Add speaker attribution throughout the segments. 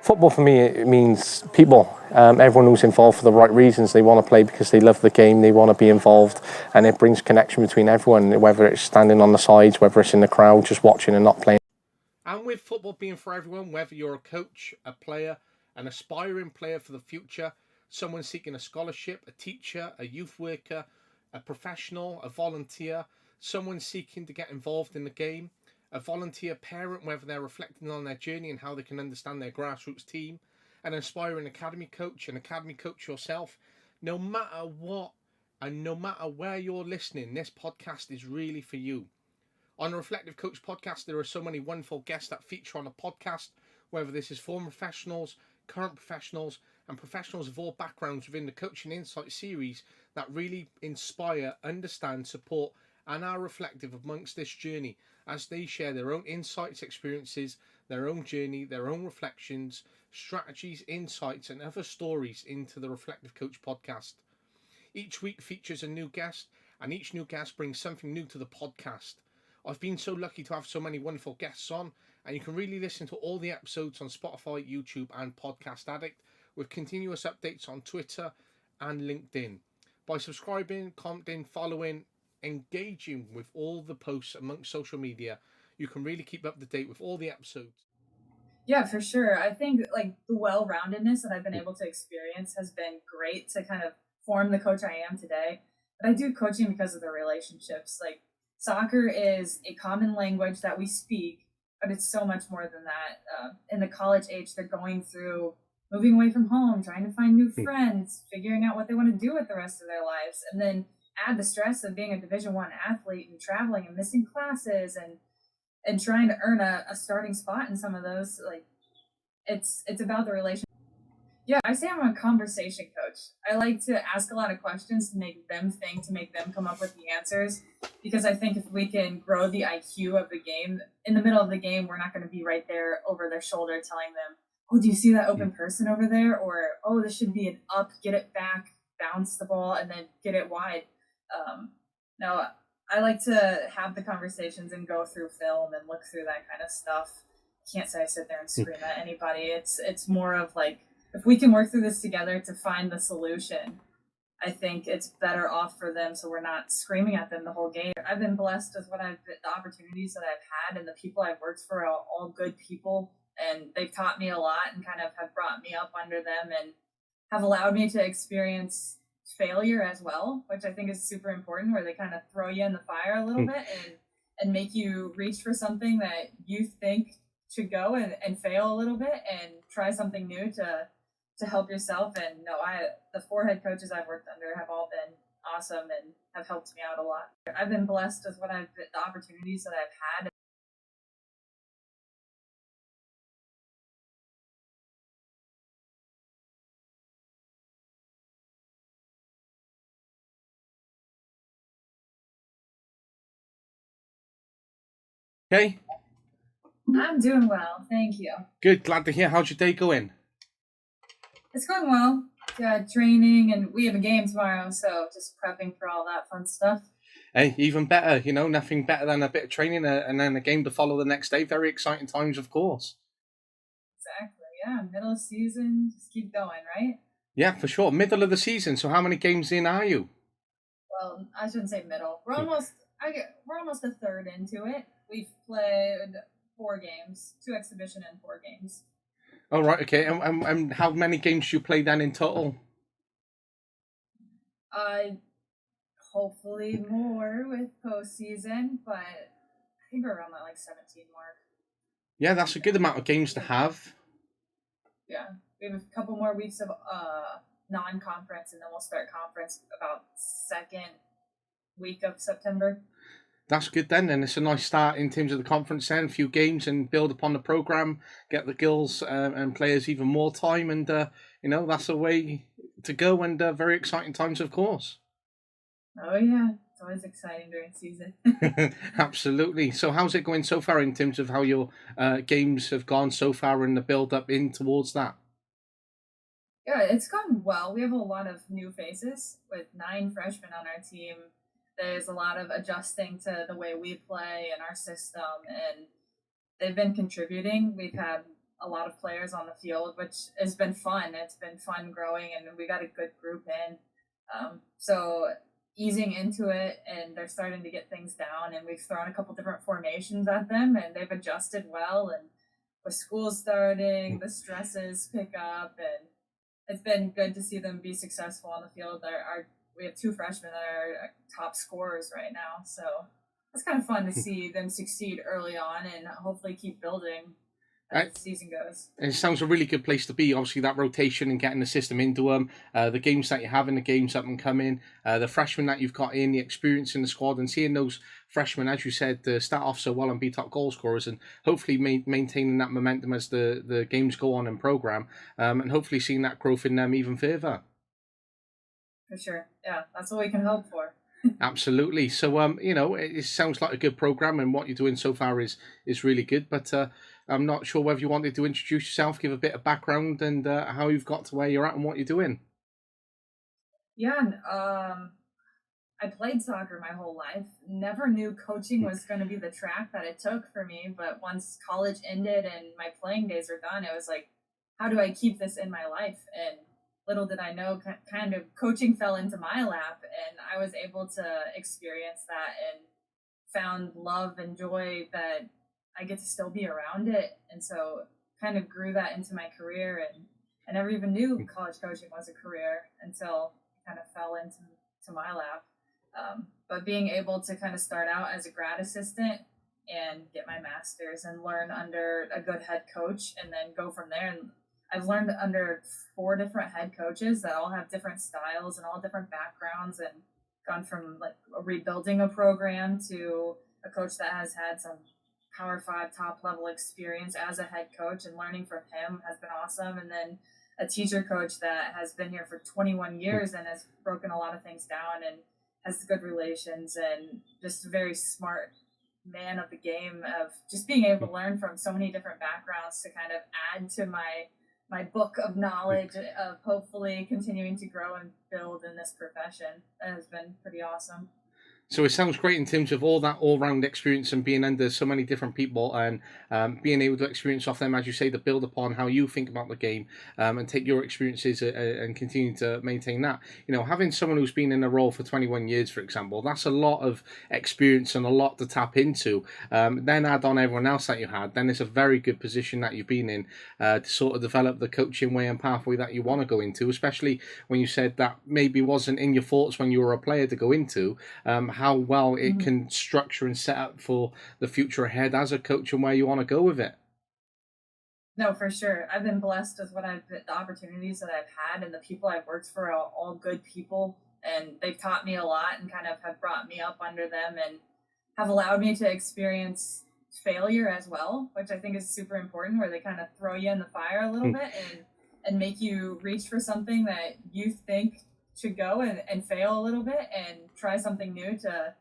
Speaker 1: Football for me, it means people. Everyone who's involved for the right reasons. They want to play because they love the game, they want to be involved, and it brings connection between everyone, whether it's standing on the sides, whether it's in the crowd, just watching and not playing.
Speaker 2: And with football being for everyone, whether you're a coach, a player, an aspiring player for the future, someone seeking a scholarship, a teacher, a youth worker, a professional, a volunteer, someone seeking to get involved in the game, a volunteer parent, whether they're reflecting on their journey and how they can understand their grassroots team, an aspiring academy coach, an academy coach yourself, no matter what and no matter where you're listening, this podcast is really for you. On the Reflective Coach podcast, there are so many wonderful guests that feature on a podcast, whether this is former professionals, current professionals, and professionals of all backgrounds within the Coaching Insight series that really inspire, understand, support, and are reflective amongst this journey as they share their own insights, experiences, their own journey, their own reflections, strategies, insights, and other stories into the Reflective Coach podcast. Each week features a new guest, and each new guest brings something new to the podcast. I've been so lucky to have so many wonderful guests on, and you can really listen to all the episodes on Spotify, YouTube, and Podcast Addict, with continuous updates on Twitter and LinkedIn. By subscribing, commenting, following, engaging with all the posts amongst social media, you can really keep up to date with all the episodes.
Speaker 3: Yeah, for sure. I think like the well-roundedness that I've been able to experience has been great to kind of form the coach I am today. But I do coaching because of the relationships. Like soccer is a common language that we speak, but it's so much more than that. In the college age, they're going through moving away from home, trying to find new friends, figuring out what they want to do with the rest of their lives, and then add the stress of being a Division I athlete and traveling and missing classes and trying to earn a starting spot in some of those. Like it's about the relationship. Yeah, I say I'm a conversation coach. I like to ask a lot of questions to make them think, to make them come up with the answers. Because I think if we can grow the IQ of the game, in the middle of the game, we're not going to be right there over their shoulder telling them, oh, do you see that open person over there? Or, oh, this should be an up, get it back, bounce the ball, and then get it wide. No, I like to have the conversations and go through film and look through that kind of stuff. I can't say I sit there and scream at anybody. It's more of like, if we can work through this together to find the solution, I think it's better off for them so we're not screaming at them the whole game. I've been blessed with the opportunities that I've had, and the people I've worked for are all good people, and they've taught me a lot and kind of have brought me up under them and have allowed me to experience failure as well, which I think is super important, where they kind of throw you in the fire a little bit and make you reach for something that you think should go and fail a little bit and try something new to help yourself. And no, the 4 head coaches I've worked under have all been awesome and have helped me out a lot. I've been blessed with the opportunities that I've had.
Speaker 2: Okay?
Speaker 3: I'm doing well, thank you.
Speaker 2: Good, glad to hear. How's your day going?
Speaker 3: It's going well. Yeah, training, and we have a game tomorrow, so just prepping for all that fun stuff.
Speaker 2: Hey, even better, nothing better than a bit of training and then a game to follow the next day. Very exciting times, of course.
Speaker 3: Exactly, yeah. Middle of season, just keep going, right?
Speaker 2: Yeah, for sure. Middle of the season. So how many games in are you?
Speaker 3: Well, I shouldn't say middle. We're almost a third into it. We've played 4 games, 2 exhibition and 4 games.
Speaker 2: Oh, right, okay. And how many games do you play then in total?
Speaker 3: Hopefully more with postseason, but I think we're around that like 17 mark.
Speaker 2: Yeah, that's a good amount of games to have.
Speaker 3: Yeah, we have a couple more weeks of non-conference, and then we'll start conference about second week of September.
Speaker 2: That's good then, and it's a nice start in terms of the conference then. A few games and build upon the program, get the girls and players even more time, and that's a way to go. And very exciting times, of course.
Speaker 3: Oh yeah, it's always exciting during season.
Speaker 2: Absolutely. So, how's it going so far in terms of how your games have gone so far and the build up in towards that?
Speaker 3: Yeah, it's gone well. We have a lot of new faces with 9 freshmen on our team. There's a lot of adjusting to the way we play and our system, and they've been contributing. We've had a lot of players on the field, which has been fun. It's been fun growing, and we got a good group in. So easing into it, and they're starting to get things down, and we've thrown a couple different formations at them, and they've adjusted well. And with school starting, the stresses pick up, and it's been good to see them be successful on the field. We have two freshmen that are top scorers right now, so it's kind of fun to see them succeed early on and hopefully keep building as the season goes.
Speaker 2: And it sounds a really good place to be. Obviously, that rotation and getting the system into them, the games that you have in the games up and coming, the freshmen that you've got in, the experience in the squad, and seeing those freshmen, as you said, start off so well and be top goal scorers, and hopefully maintaining that momentum as the games go on in program, and hopefully seeing that growth in them even further.
Speaker 3: For sure. Yeah, that's what we can hope for.
Speaker 2: Absolutely. So, it sounds like a good program, and what you're doing so far is really good. But I'm not sure whether you wanted to introduce yourself, give a bit of background, and how you've got to where you're at and what you're doing.
Speaker 3: Yeah, I played soccer my whole life. Never knew coaching was going to be the track that it took for me. But once college ended and my playing days were done, it was like, how do I keep this in my life? And little did I know, kind of coaching fell into my lap, and I was able to experience that and found love and joy that I get to still be around it. And so kind of grew that into my career, and I never even knew college coaching was a career until it kind of fell into my lap. But being able to kind of start out as a grad assistant and get my master's and learn under a good head coach and then go from there. And I've learned under 4 different head coaches that all have different styles and all different backgrounds, and gone from like rebuilding a program to a coach that has had some Power 5 top level experience as a head coach, and learning from him has been awesome. And then a teacher coach that has been here for 21 years and has broken a lot of things down and has good relations, and just a very smart man of the game, of just being able to learn from so many different backgrounds to kind of add to my book of knowledge of hopefully continuing to grow and build in this profession. That has been pretty awesome.
Speaker 2: So it sounds great in terms of all that all-round experience and being under so many different people, and being able to experience off them, as you say, to build upon how you think about the game, and take your experiences and continue to maintain that. Having someone who's been in a role for 21 years, for example, that's a lot of experience and a lot to tap into. Then add on everyone else that you had, then it's a very good position that you've been in to sort of develop the coaching way and pathway that you want to go into, especially when you said that maybe wasn't in your thoughts when you were a player to go into. How well it can structure and set up for the future ahead as a coach and where you want to go with it.
Speaker 3: No, for sure. I've been blessed with the opportunities that I've had, and the people I've worked for are all good people, and they've taught me a lot and kind of have brought me up under them and have allowed me to experience failure as well, which I think is super important, where they kind of throw you in the fire a little bit and make you reach for something that you think should go, and fail a little bit and try something new to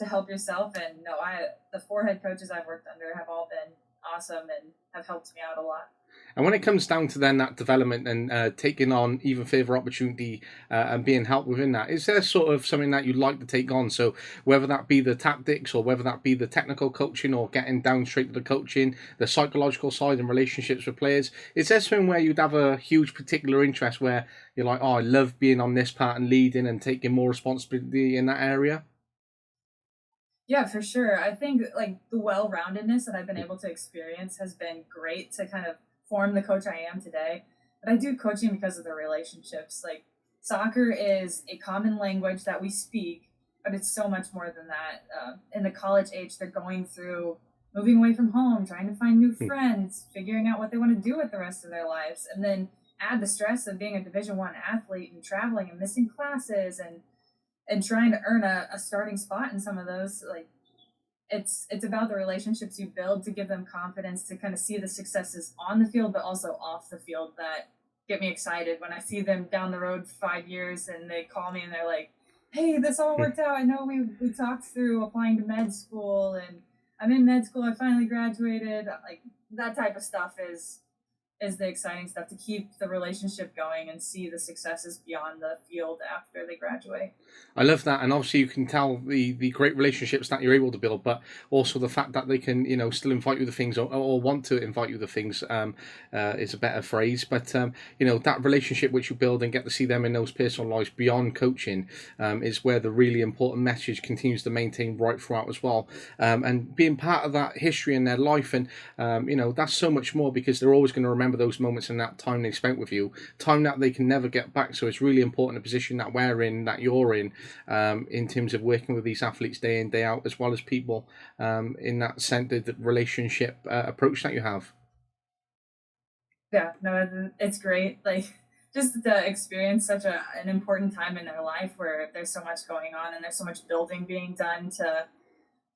Speaker 3: help yourself. And no, the 4 head coaches I've worked under have all been awesome and have helped me out a lot.
Speaker 2: And when it comes down to then that development and taking on even further opportunity and being helped within that, is there sort of something that you'd like to take on? So whether that be the tactics or whether that be the technical coaching or getting down straight to the coaching, the psychological side and relationships with players, is there something where you'd have a huge particular interest where you're like, oh, I love being on this part and leading and taking more responsibility in that area?
Speaker 3: Yeah, for sure. I think like the well-roundedness that I've been able to experience has been great to kind of form the coach I am today. But I do coaching because of the relationships. Like, soccer is a common language that we speak, but it's so much more than that. In the college age, they're going through moving away from home, trying to find new friends, figuring out what they want to do with the rest of their lives, and then add the stress of being a Division I athlete and traveling and missing classes and trying to earn a starting spot in some of those. Like, it's about the relationships you build to give them confidence to kind of see the successes on the field, but also off the field, that get me excited when I see them down the road 5 years and they call me and they're like, hey, this all worked out. I know we talked through applying to med school, and I'm in med school. I finally graduated. Like, that type of stuff is is the exciting stuff, to keep the relationship going and see the successes beyond the field after they graduate.
Speaker 2: I love that, and obviously you can tell the great relationships that you're able to build, but also the fact that they can, still invite you to things, or want to invite you to things, is a better phrase. But that relationship which you build and get to see them in those personal lives beyond coaching, is where the really important message continues to maintain right throughout as well. And being part of that history in their life, and that's so much more, because they're always going to remember those moments and that time they spent with you, time that they can never get back. So it's really important, the position that we're in, that you're in terms of working with these athletes day in, day out, as well as people, in that centered relationship approach that you have.
Speaker 3: Yeah, no, it's great. Like, just to experience such an important time in their life where there's so much going on and there's so much building being done to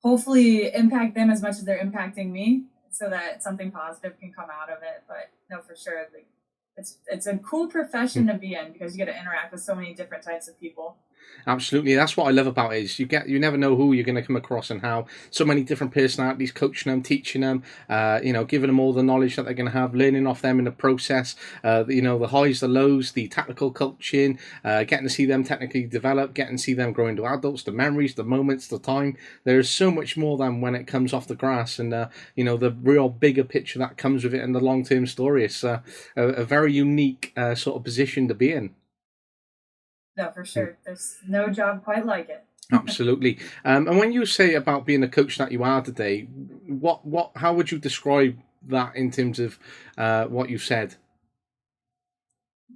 Speaker 3: hopefully impact them as much as they're impacting me, so that something positive can come out of it. But no, for sure, like, it's a cool profession to be in, because you get to interact with so many different types of people.
Speaker 2: Absolutely, that's what I love about it. Is you never know who you're going to come across, and how so many different personalities, coaching them, teaching them, giving them all the knowledge that they're going to have, learning off them in the process. The highs, the lows, the tactical coaching, getting to see them technically develop, getting to see them grow into adults, the memories, the moments, the time. There's so much more than when it comes off the grass, and the real bigger picture that comes with it, and the long term story. It's a very unique sort of position to be in.
Speaker 3: No, for sure. There's no job quite like it.
Speaker 2: Absolutely. And when you say about being a coach that you are today, how would you describe that in terms of what you've said?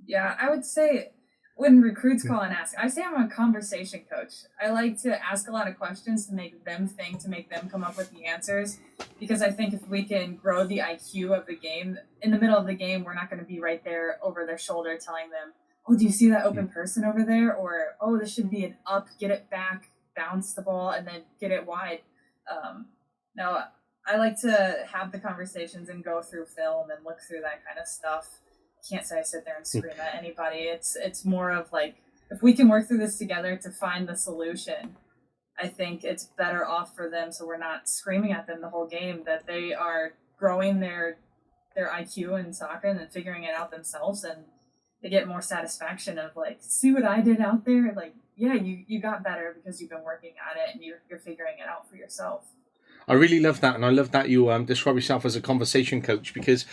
Speaker 3: Yeah, I would say when recruits call and ask, I say I'm a conversation coach. I like to ask a lot of questions to make them think, to make them come up with the answers. Because I think if we can grow the IQ of the game, in the middle of the game, we're not going to be right there over their shoulder telling them, oh, do you see that open person over there? Or, oh, this should be an up, get it back, bounce the ball, and then get it wide. No, I like to have the conversations and go through film and look through that kind of stuff. I can't say I sit there and scream at anybody. It's more of like, if we can work through this together to find the solution, I think it's better off for them, so we're not screaming at them the whole game, that they are growing their IQ in soccer and then figuring it out themselves, and they get more satisfaction of like, see what I did out there? Like, yeah, you got better because you've been working at it and you're figuring it out for yourself.
Speaker 2: I really love that, and I love that you describe yourself as a conversation coach, because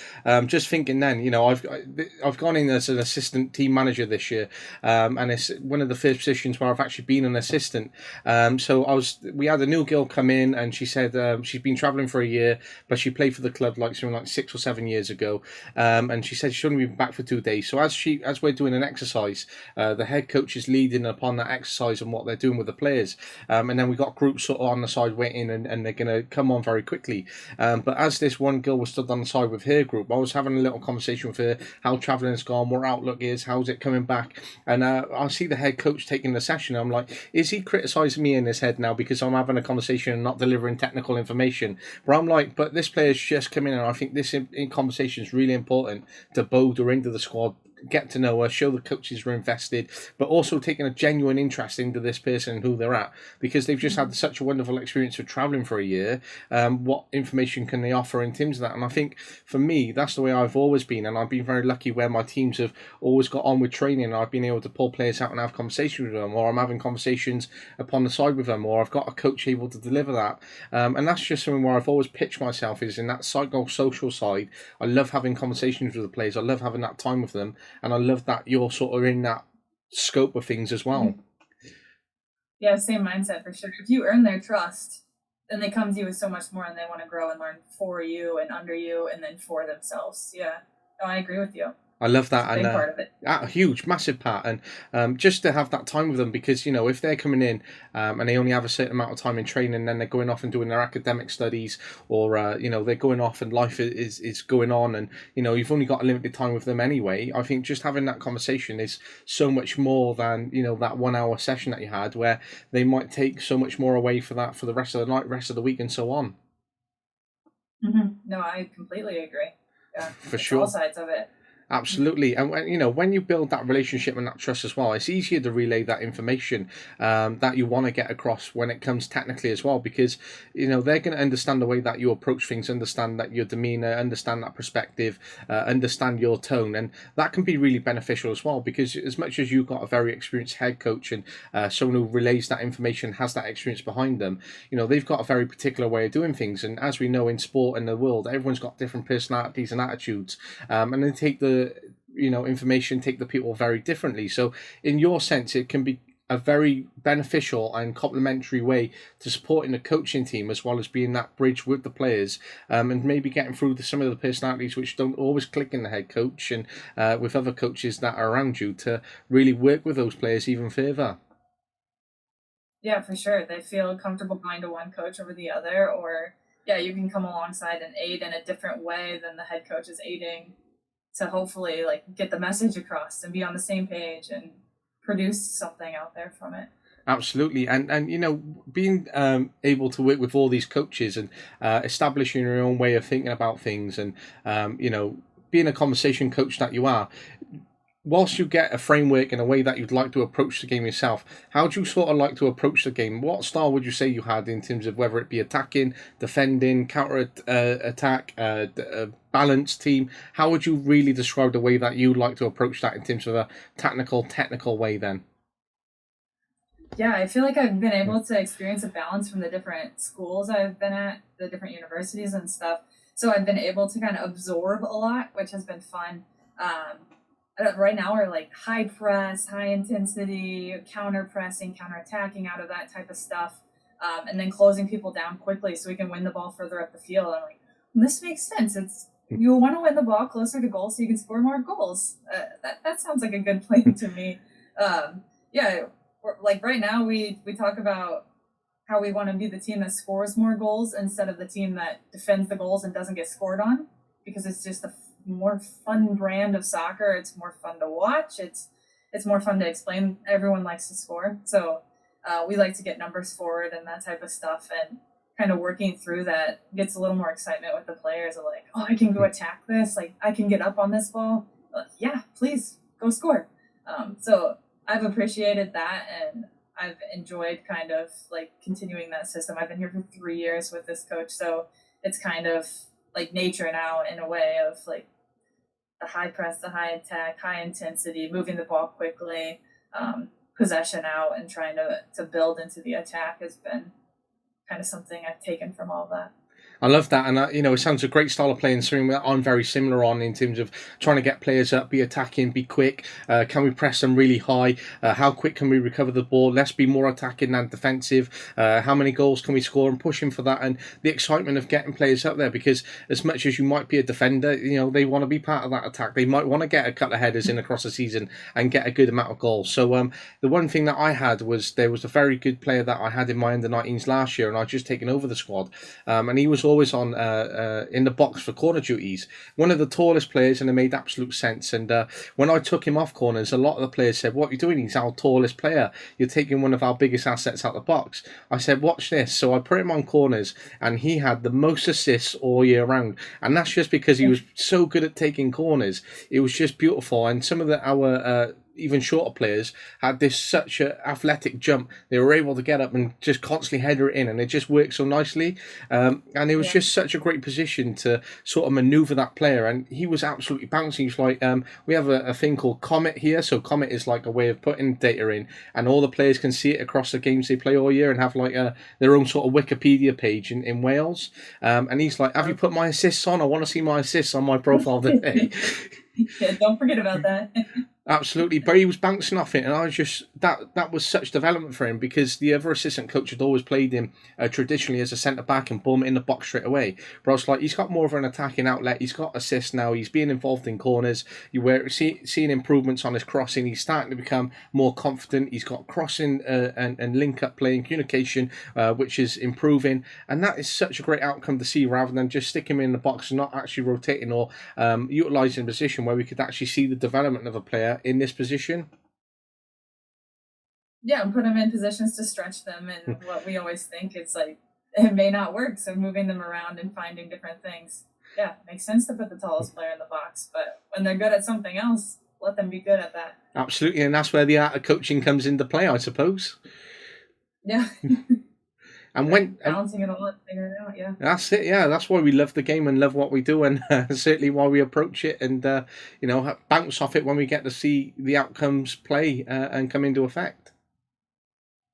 Speaker 2: just thinking then, I've gone in as an assistant team manager this year, and it's one of the first positions where I've actually been an assistant. We had a new girl come in, and she said she's been traveling for a year, but she played for the club like something like 6 or 7 years ago, and she said she's only been back for 2 days. So as we're doing an exercise, the head coach is leading upon that exercise and what they're doing with the players, and then we got groups sort of on the side waiting, and they're going to come on very quickly. But as this one girl was stood on the side with her group, I was having a little conversation with her, how travelling has gone, what her outlook is, how's it coming back. And I see the head coach taking the session. I'm like, is he criticising me in his head now because I'm having a conversation and not delivering technical information? But I'm like, but this player's just come in, and I think this in conversation is really important to bold her into the squad, get to know her, show the coaches are invested, but also taking a genuine interest into this person and who they're at, because they've just had such a wonderful experience of travelling for a year. What information can they offer in terms of that? And I think for me, that's the way I've always been, and I've been very lucky where my teams have always got on with training, and I've been able to pull players out and have conversations with them, or I'm having conversations upon the side with them, or I've got a coach able to deliver that. And that's just something where I've always pitched myself, is in that psychosocial side. I love having conversations with the players. I love having that time with them. And I love that you're sort of in that scope of things as well.
Speaker 3: Yeah, same mindset for sure. If you earn their trust, then they come to you with so much more, and they want to grow and learn for you and under you and then for themselves. Yeah, no, I agree with you.
Speaker 2: I love that,
Speaker 3: Big part of it.
Speaker 2: A huge, massive part, and just to have that time with them, because if they're coming in and they only have a certain amount of time in training, and then they're going off and doing their academic studies, or they're going off and life is going on, and you've only got a limited time with them anyway. I think just having that conversation is so much more than that 1 hour session that you had, where they might take so much more away for that for the rest of the night, rest of the week, and so on.
Speaker 3: Mm-hmm. No, I completely agree. Yeah,
Speaker 2: for sure.
Speaker 3: All sides of it.
Speaker 2: Absolutely, and when you build that relationship and that trust as well, it's easier to relay that information that you want to get across when it comes technically as well, because they're going to understand the way that you approach things, understand that your demeanor, understand that perspective, understand your tone, and that can be really beneficial as well. Because as much as you've got a very experienced head coach and someone who relays that information, has that experience behind them, they've got a very particular way of doing things, and as we know in sport and the world, everyone's got different personalities and attitudes, and they take the information, take the people very differently. So in your sense, it can be a very beneficial and complementary way to supporting the coaching team, as well as being that bridge with the players, and maybe getting through some of the personalities which don't always click in the head coach, and with other coaches that are around you, to really work with those players even further.
Speaker 3: Yeah, for sure. They feel comfortable going to one coach over the other, or yeah, you can come alongside and aid in a different way than the head coach is aiding, to hopefully like get the message across and be on the same page and produce something out there from it.
Speaker 2: Absolutely, and being able to work with all these coaches and establishing your own way of thinking about things, and being a conversation coach that you are, whilst you get a framework and a way that you'd like to approach the game yourself, how do you sort of like to approach the game? What style would you say you had in terms of whether it be attacking, defending, counter attack, balanced team? How would you really describe the way that you like to approach that in terms of a technical way then?
Speaker 3: Yeah, I feel like I've been able to experience a balance from the different schools I've been at, the different universities and stuff. So I've been able to kind of absorb a lot, which has been fun. Right now we're like high press, high intensity, counter pressing, counter attacking out of that type of stuff, and then closing people down quickly so we can win the ball further up the field. I'm like, this makes sense. It's you want to win the ball closer to goal so you can score more goals. That sounds like a good plan to me. Yeah, like right now we talk about how we want to be the team that scores more goals instead of the team that defends the goals and doesn't get scored on, because it's just a more fun brand of soccer. It's more fun to watch. It's more fun to explain. Everyone likes to score, so we like to get numbers forward and that type of stuff. And kind of working through that gets a little more excitement with the players. Of like, oh, I can go attack this. Like, I can get up on this ball. Like, yeah, please go score. So I've appreciated that, and I've enjoyed kind of like continuing that system. I've been here for 3 years with this coach, so it's kind of like nature now, in a way of like the high press, the high attack, high intensity, moving the ball quickly, possession out, and trying to build into the attack has been kind of something I've taken from all that.
Speaker 2: I love that, and it sounds a great style of play, and something that I'm very similar on in terms of trying to get players up, be attacking, be quick. Can we press them really high? How quick can we recover the ball? Let's be more attacking than defensive. How many goals can we score? And pushing for that, and the excitement of getting players up there. Because as much as you might be a defender, they want to be part of that attack. They might want to get a couple of headers in across the season and get a good amount of goals. So the one thing that I had was, there was a very good player that I had in my under-19s last year, and I'd just taken over the squad, and he was always on in the box for corner duties. One of the tallest players, and it made absolute sense. And when I took him off corners, a lot of the players said, "What are you doing? He's our tallest player. You're taking one of our biggest assets out of the box." I said, "Watch this." So I put him on corners, and he had the most assists all year round. And that's just because he was so good at taking corners. It was just beautiful. And some of our even shorter players had this such a athletic jump. They were able to get up and just constantly header it in, and it just worked so nicely. And it was just such a great position to sort of maneuver that player. And he was absolutely bouncing. He's like, we have a thing called Comet here. So Comet is like a way of putting data in, and all the players can see it across the games they play all year, and have like their own sort of Wikipedia page in Wales. And he's like, "Have you put my assists on? I want to see my assists on my profile today."
Speaker 3: Yeah, don't forget about that.
Speaker 2: Absolutely, but he was bouncing off it, and I was just that was such development for him, because the other assistant coach had always played him traditionally as a centre back and boom in the box straight away. But I was like, he's got more of an attacking outlet. He's got assists now. He's being involved in corners. You were seeing improvements on his crossing. He's starting to become more confident. He's got crossing and link up play and communication, which is improving, and that is such a great outcome to see, rather than just stick him in the box and not actually rotating or utilising a position where we could actually see the development of a player in this position.
Speaker 3: Yeah, and put them in positions to stretch them. And what we always think, it's like it may not work, so moving them around and finding different things. yeah, it makes sense to put the tallest player in the box. But when they're good at something else, let them be good at that.
Speaker 2: Absolutely, and that's where the art of coaching comes into play, I suppose.
Speaker 3: Yeah.
Speaker 2: And when
Speaker 3: balancing it all and figuring it out, yeah.
Speaker 2: That's it, yeah. That's why we love the game and love what we do, and certainly why we approach it and bounce off it when we get to see the outcomes play and come into effect.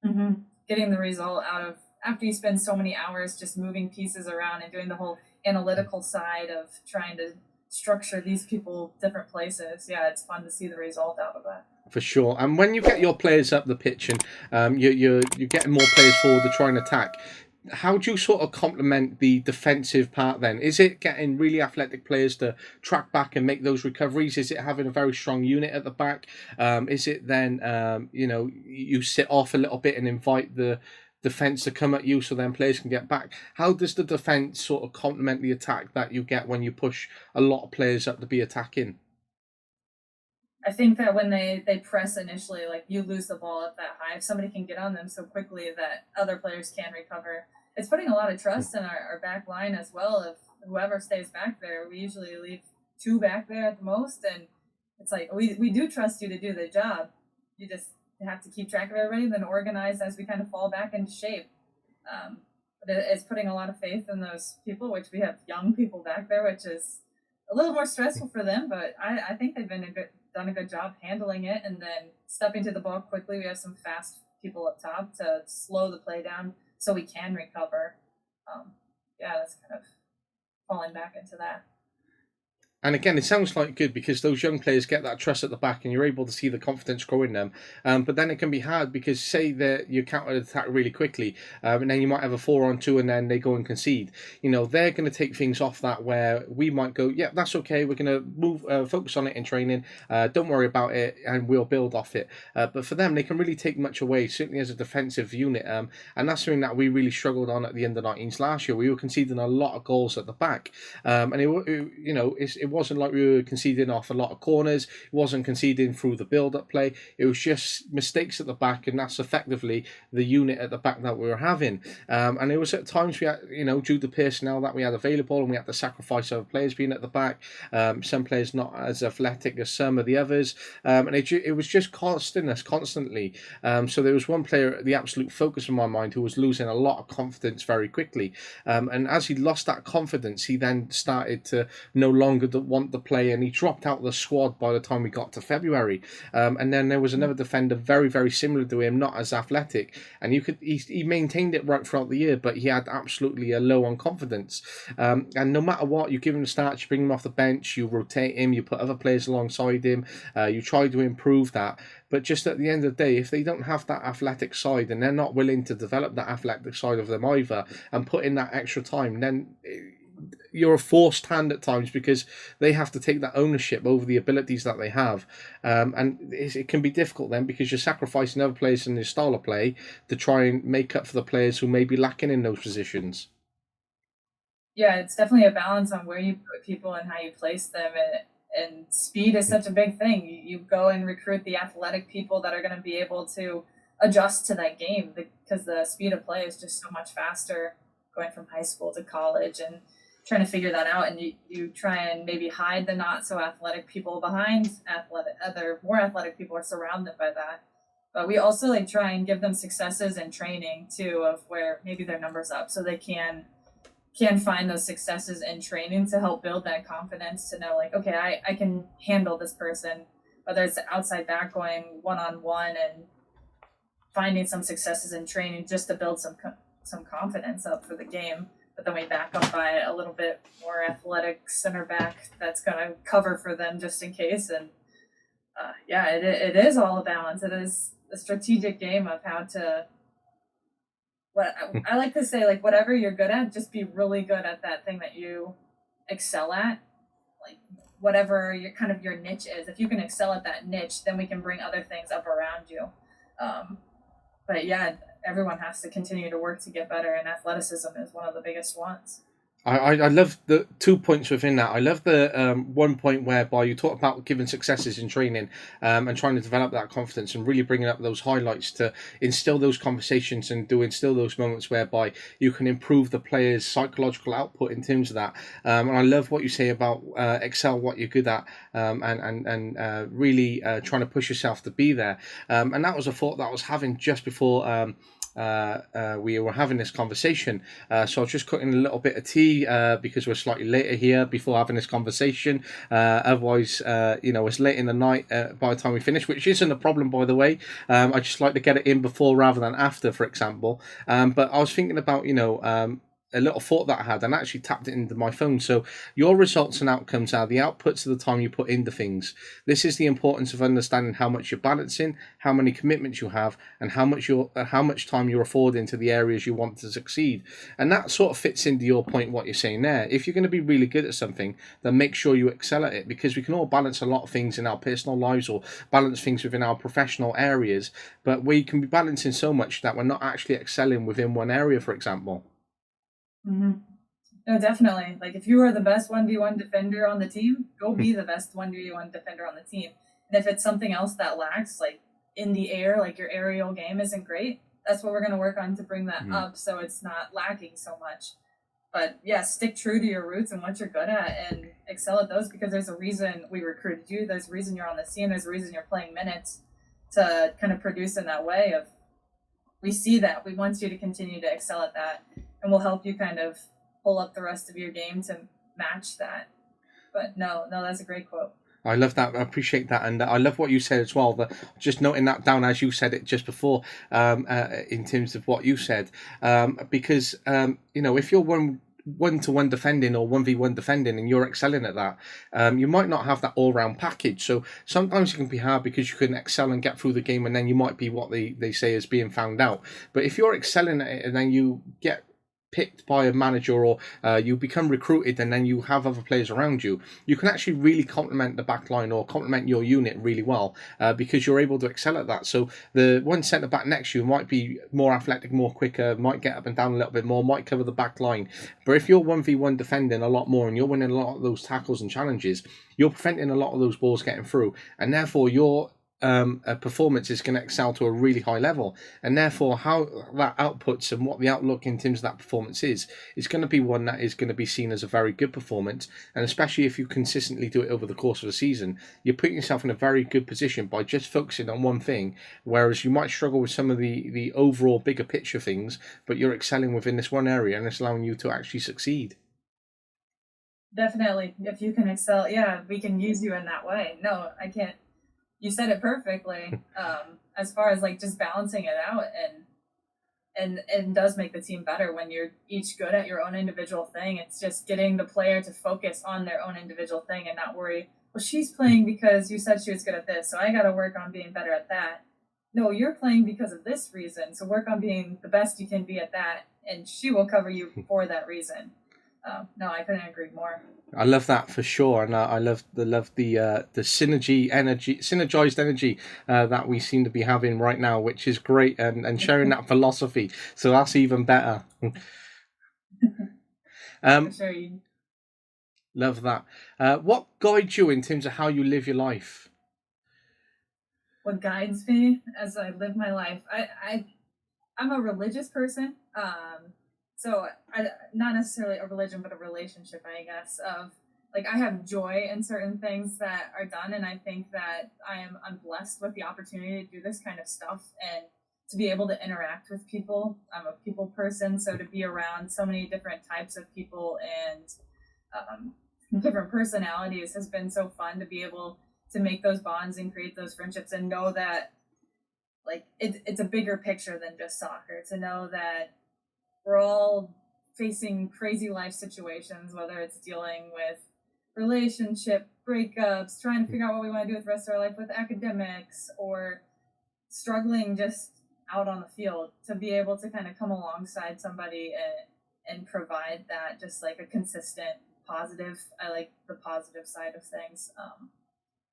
Speaker 3: Mm-hmm. Getting the result out of after you spend so many hours just moving pieces around and doing the whole analytical side of trying to structure these people different places. Yeah, it's fun to see the result out of that.
Speaker 2: For sure. And when you get your players up the pitch and you're getting more players forward to try and attack, how do you sort of complement the defensive part then? Is it getting really athletic players to track back and make those recoveries? Is it having a very strong unit at the back? Is it then, you sit off a little bit and invite the defense to come at you so then players can get back? How does the defense sort of complement the attack that you get when you push a lot of players up to be attacking?
Speaker 3: I think that when they press initially, like you lose the ball up that high, if somebody can get on them so quickly that other players can recover, it's putting a lot of trust in our back line as well. If whoever stays back there, we usually leave two back there at the most, and it's like we do trust you to do the job. You just have to keep track of everybody and then organize as we kind of fall back into shape. But it's putting a lot of faith in those people, which we have young people back there, which is a little more stressful for them, but I think they've done a good job handling it and then stepping to the ball quickly. We have some fast people up top to slow the play down so we can recover. That's kind of falling back into that.
Speaker 2: And again, it sounds like good because those young players get that trust at the back and you're able to see the confidence grow in them. But then it can be hard because say that you counter attack really quickly and then you might have a 4-on-2 and then they go and concede. They're going to take things off that where we might go, yeah, that's okay. We're going to move, focus on it in training. Don't worry about it and we'll build off it. But for them, they can really take much away, certainly as a defensive unit. And that's something that we really struggled on at the end of 19s last year. We were conceding a lot of goals at the back. And it wasn't like we were conceding off a lot of corners. It wasn't conceding through the build-up play. It was just mistakes at the back, and that's effectively the unit at the back that we were having. And it was at times we had, due to personnel that we had available, and we had to sacrifice other players being at the back. Some players not as athletic as some of the others, and it was just costing us constantly. So there was one player, the absolute focus of my mind, who was losing a lot of confidence very quickly. And as he lost that confidence, he then started to no longer want to play, and he dropped out of the squad by the time we got to February. And then there was another defender very, very similar to him, not as athletic, and he maintained it right throughout the year, but he had absolutely a low on confidence. And no matter what, you give him a start, you bring him off the bench, you rotate him, you put other players alongside him, you try to improve that. But just at the end of the day, if they don't have that athletic side and they're not willing to develop that athletic side of them either and put in that extra time, then you're a forced hand at times because they have to take that ownership over the abilities that they have. And it can be difficult then because you're sacrificing other players in their style of play to try and make up for the players who may be lacking in those positions.
Speaker 3: Yeah, it's definitely a balance on where you put people and how you place them. And speed is such a big thing. You go and recruit the athletic people that are going to be able to adjust to that game because the speed of play is just so much faster going from high school to college and trying to figure that out. And you try and maybe hide the not so athletic people behind other more athletic people are surrounded by that. But we also try and give them successes in training too, of where maybe their numbers up so they can find those successes in training to help build that confidence to know okay, I can handle this person, whether it's the outside back going one-on-one and finding some successes in training just to build some confidence up for the game. But then we back up by a little bit more athletic center back that's going to cover for them just in case. And it is all a balance. It is a strategic game of how to, what I like to say, whatever you're good at, just be really good at that thing that you excel at. Whatever your niche is, if you can excel at that niche, then we can bring other things up around you. But yeah, everyone has to continue to work to get better, and athleticism is one of the biggest ones.
Speaker 2: I love the 2 points within that. I love the one point whereby you talk about giving successes in training, and trying to develop that confidence and really bringing up those highlights to instill those conversations and do instill those moments whereby you can improve the player's psychological output in terms of that. And I love what you say about excel what you're good at, and really trying to push yourself to be there. And that was a thought that I was having just before. We were having this conversation, so I was just cooking a little bit of tea because we're slightly later here before having this conversation. Otherwise, it's late in the night by the time we finish, which isn't a problem, by the way. I just like to get it in before rather than after, for example. But I was thinking about, a little thought that I had and actually tapped it into my phone. So your results and outcomes are the outputs of the time you put into things. This is the importance of understanding how much you're balancing, how many commitments you have, and how much time you're affording to the areas you want to succeed. And that sort of fits into your point, what you're saying there. If you're going to be really good at something, then make sure you excel at it, because we can all balance a lot of things in our personal lives or balance things within our professional areas, but we can be balancing so much that we're not actually excelling within one area, for example.
Speaker 3: Mm-hmm. No, definitely. Like if you are the best 1v1 defender on the team, go be the best 1v1 defender on the team. And if it's something else that lacks, like in the air, like your aerial game isn't great, that's what we're going to work on to bring that up so it's not lacking so much. But yeah, stick true to your roots and what you're good at and excel at those, because there's a reason we recruited you. There's a reason you're on the team. There's a reason you're playing minutes to kind of produce in that way of, we see that. We want you to continue to excel at that, and we'll help you kind of pull up the rest of your game to match that. But no, that's a great quote.
Speaker 2: I love that. I appreciate that, and I love what you said as well. Just noting that down as you said it just before, in terms of what you said, because if you're one to one defending or 1v1 defending and you're excelling at that, you might not have that all round package. So sometimes it can be hard because you can excel and get through the game, and then you might be what they say is being found out. But if you're excelling at it and then you get picked by a manager, or you become recruited and then you have other players around you, you can actually really complement the back line or complement your unit really well, because you're able to excel at that. So the one centre back next to you might be more athletic, more quicker, might get up and down a little bit more, might cover the back line. But if you're 1v1 defending a lot more and you're winning a lot of those tackles and challenges, you're preventing a lot of those balls getting through, and therefore your performance is going to excel to a really high level, and therefore how that outputs and what the outlook in terms of that performance is going to be one that is going to be seen as a very good performance. And especially if you consistently do it over the course of a season, you're putting yourself in a very good position by just focusing on one thing, whereas you might struggle with some of the overall bigger picture things, but you're excelling within this one area and it's allowing you to actually succeed.
Speaker 3: Definitely. If you can excel, yeah, we can use you in that way. No, I can't. You said it perfectly. As far as like just balancing it out, and does make the team better when you're each good at your own individual thing. It's just getting the player to focus on their own individual thing and not worry, well, she's playing because you said she was good at this, so I got to work on being better at that. No, you're playing because of this reason, so work on being the best you can be at that, and she will cover you for that reason. No, I couldn't agree more.
Speaker 2: I love that for sure, and I love the synergized energy that we seem to be having right now, which is great, and sharing that philosophy. So that's even better.
Speaker 3: For sure.
Speaker 2: Love that. What guides you in terms of how you live your life?
Speaker 3: What guides me as I live my life? I'm a religious person. So not necessarily a religion, but a relationship, I guess, of like, I have joy in certain things that are done. And I think that I'm blessed with the opportunity to do this kind of stuff and to be able to interact with people. I'm a people person. So to be around so many different types of people and different personalities has been so fun, to be able to make those bonds and create those friendships and know that like it's a bigger picture than just soccer, to know that we're all facing crazy life situations, whether it's dealing with relationship breakups, trying to figure out what we want to do with the rest of our life with academics, or struggling just out on the field. To be able to kind of come alongside somebody and provide that, just like a consistent positive. I like the positive side of things.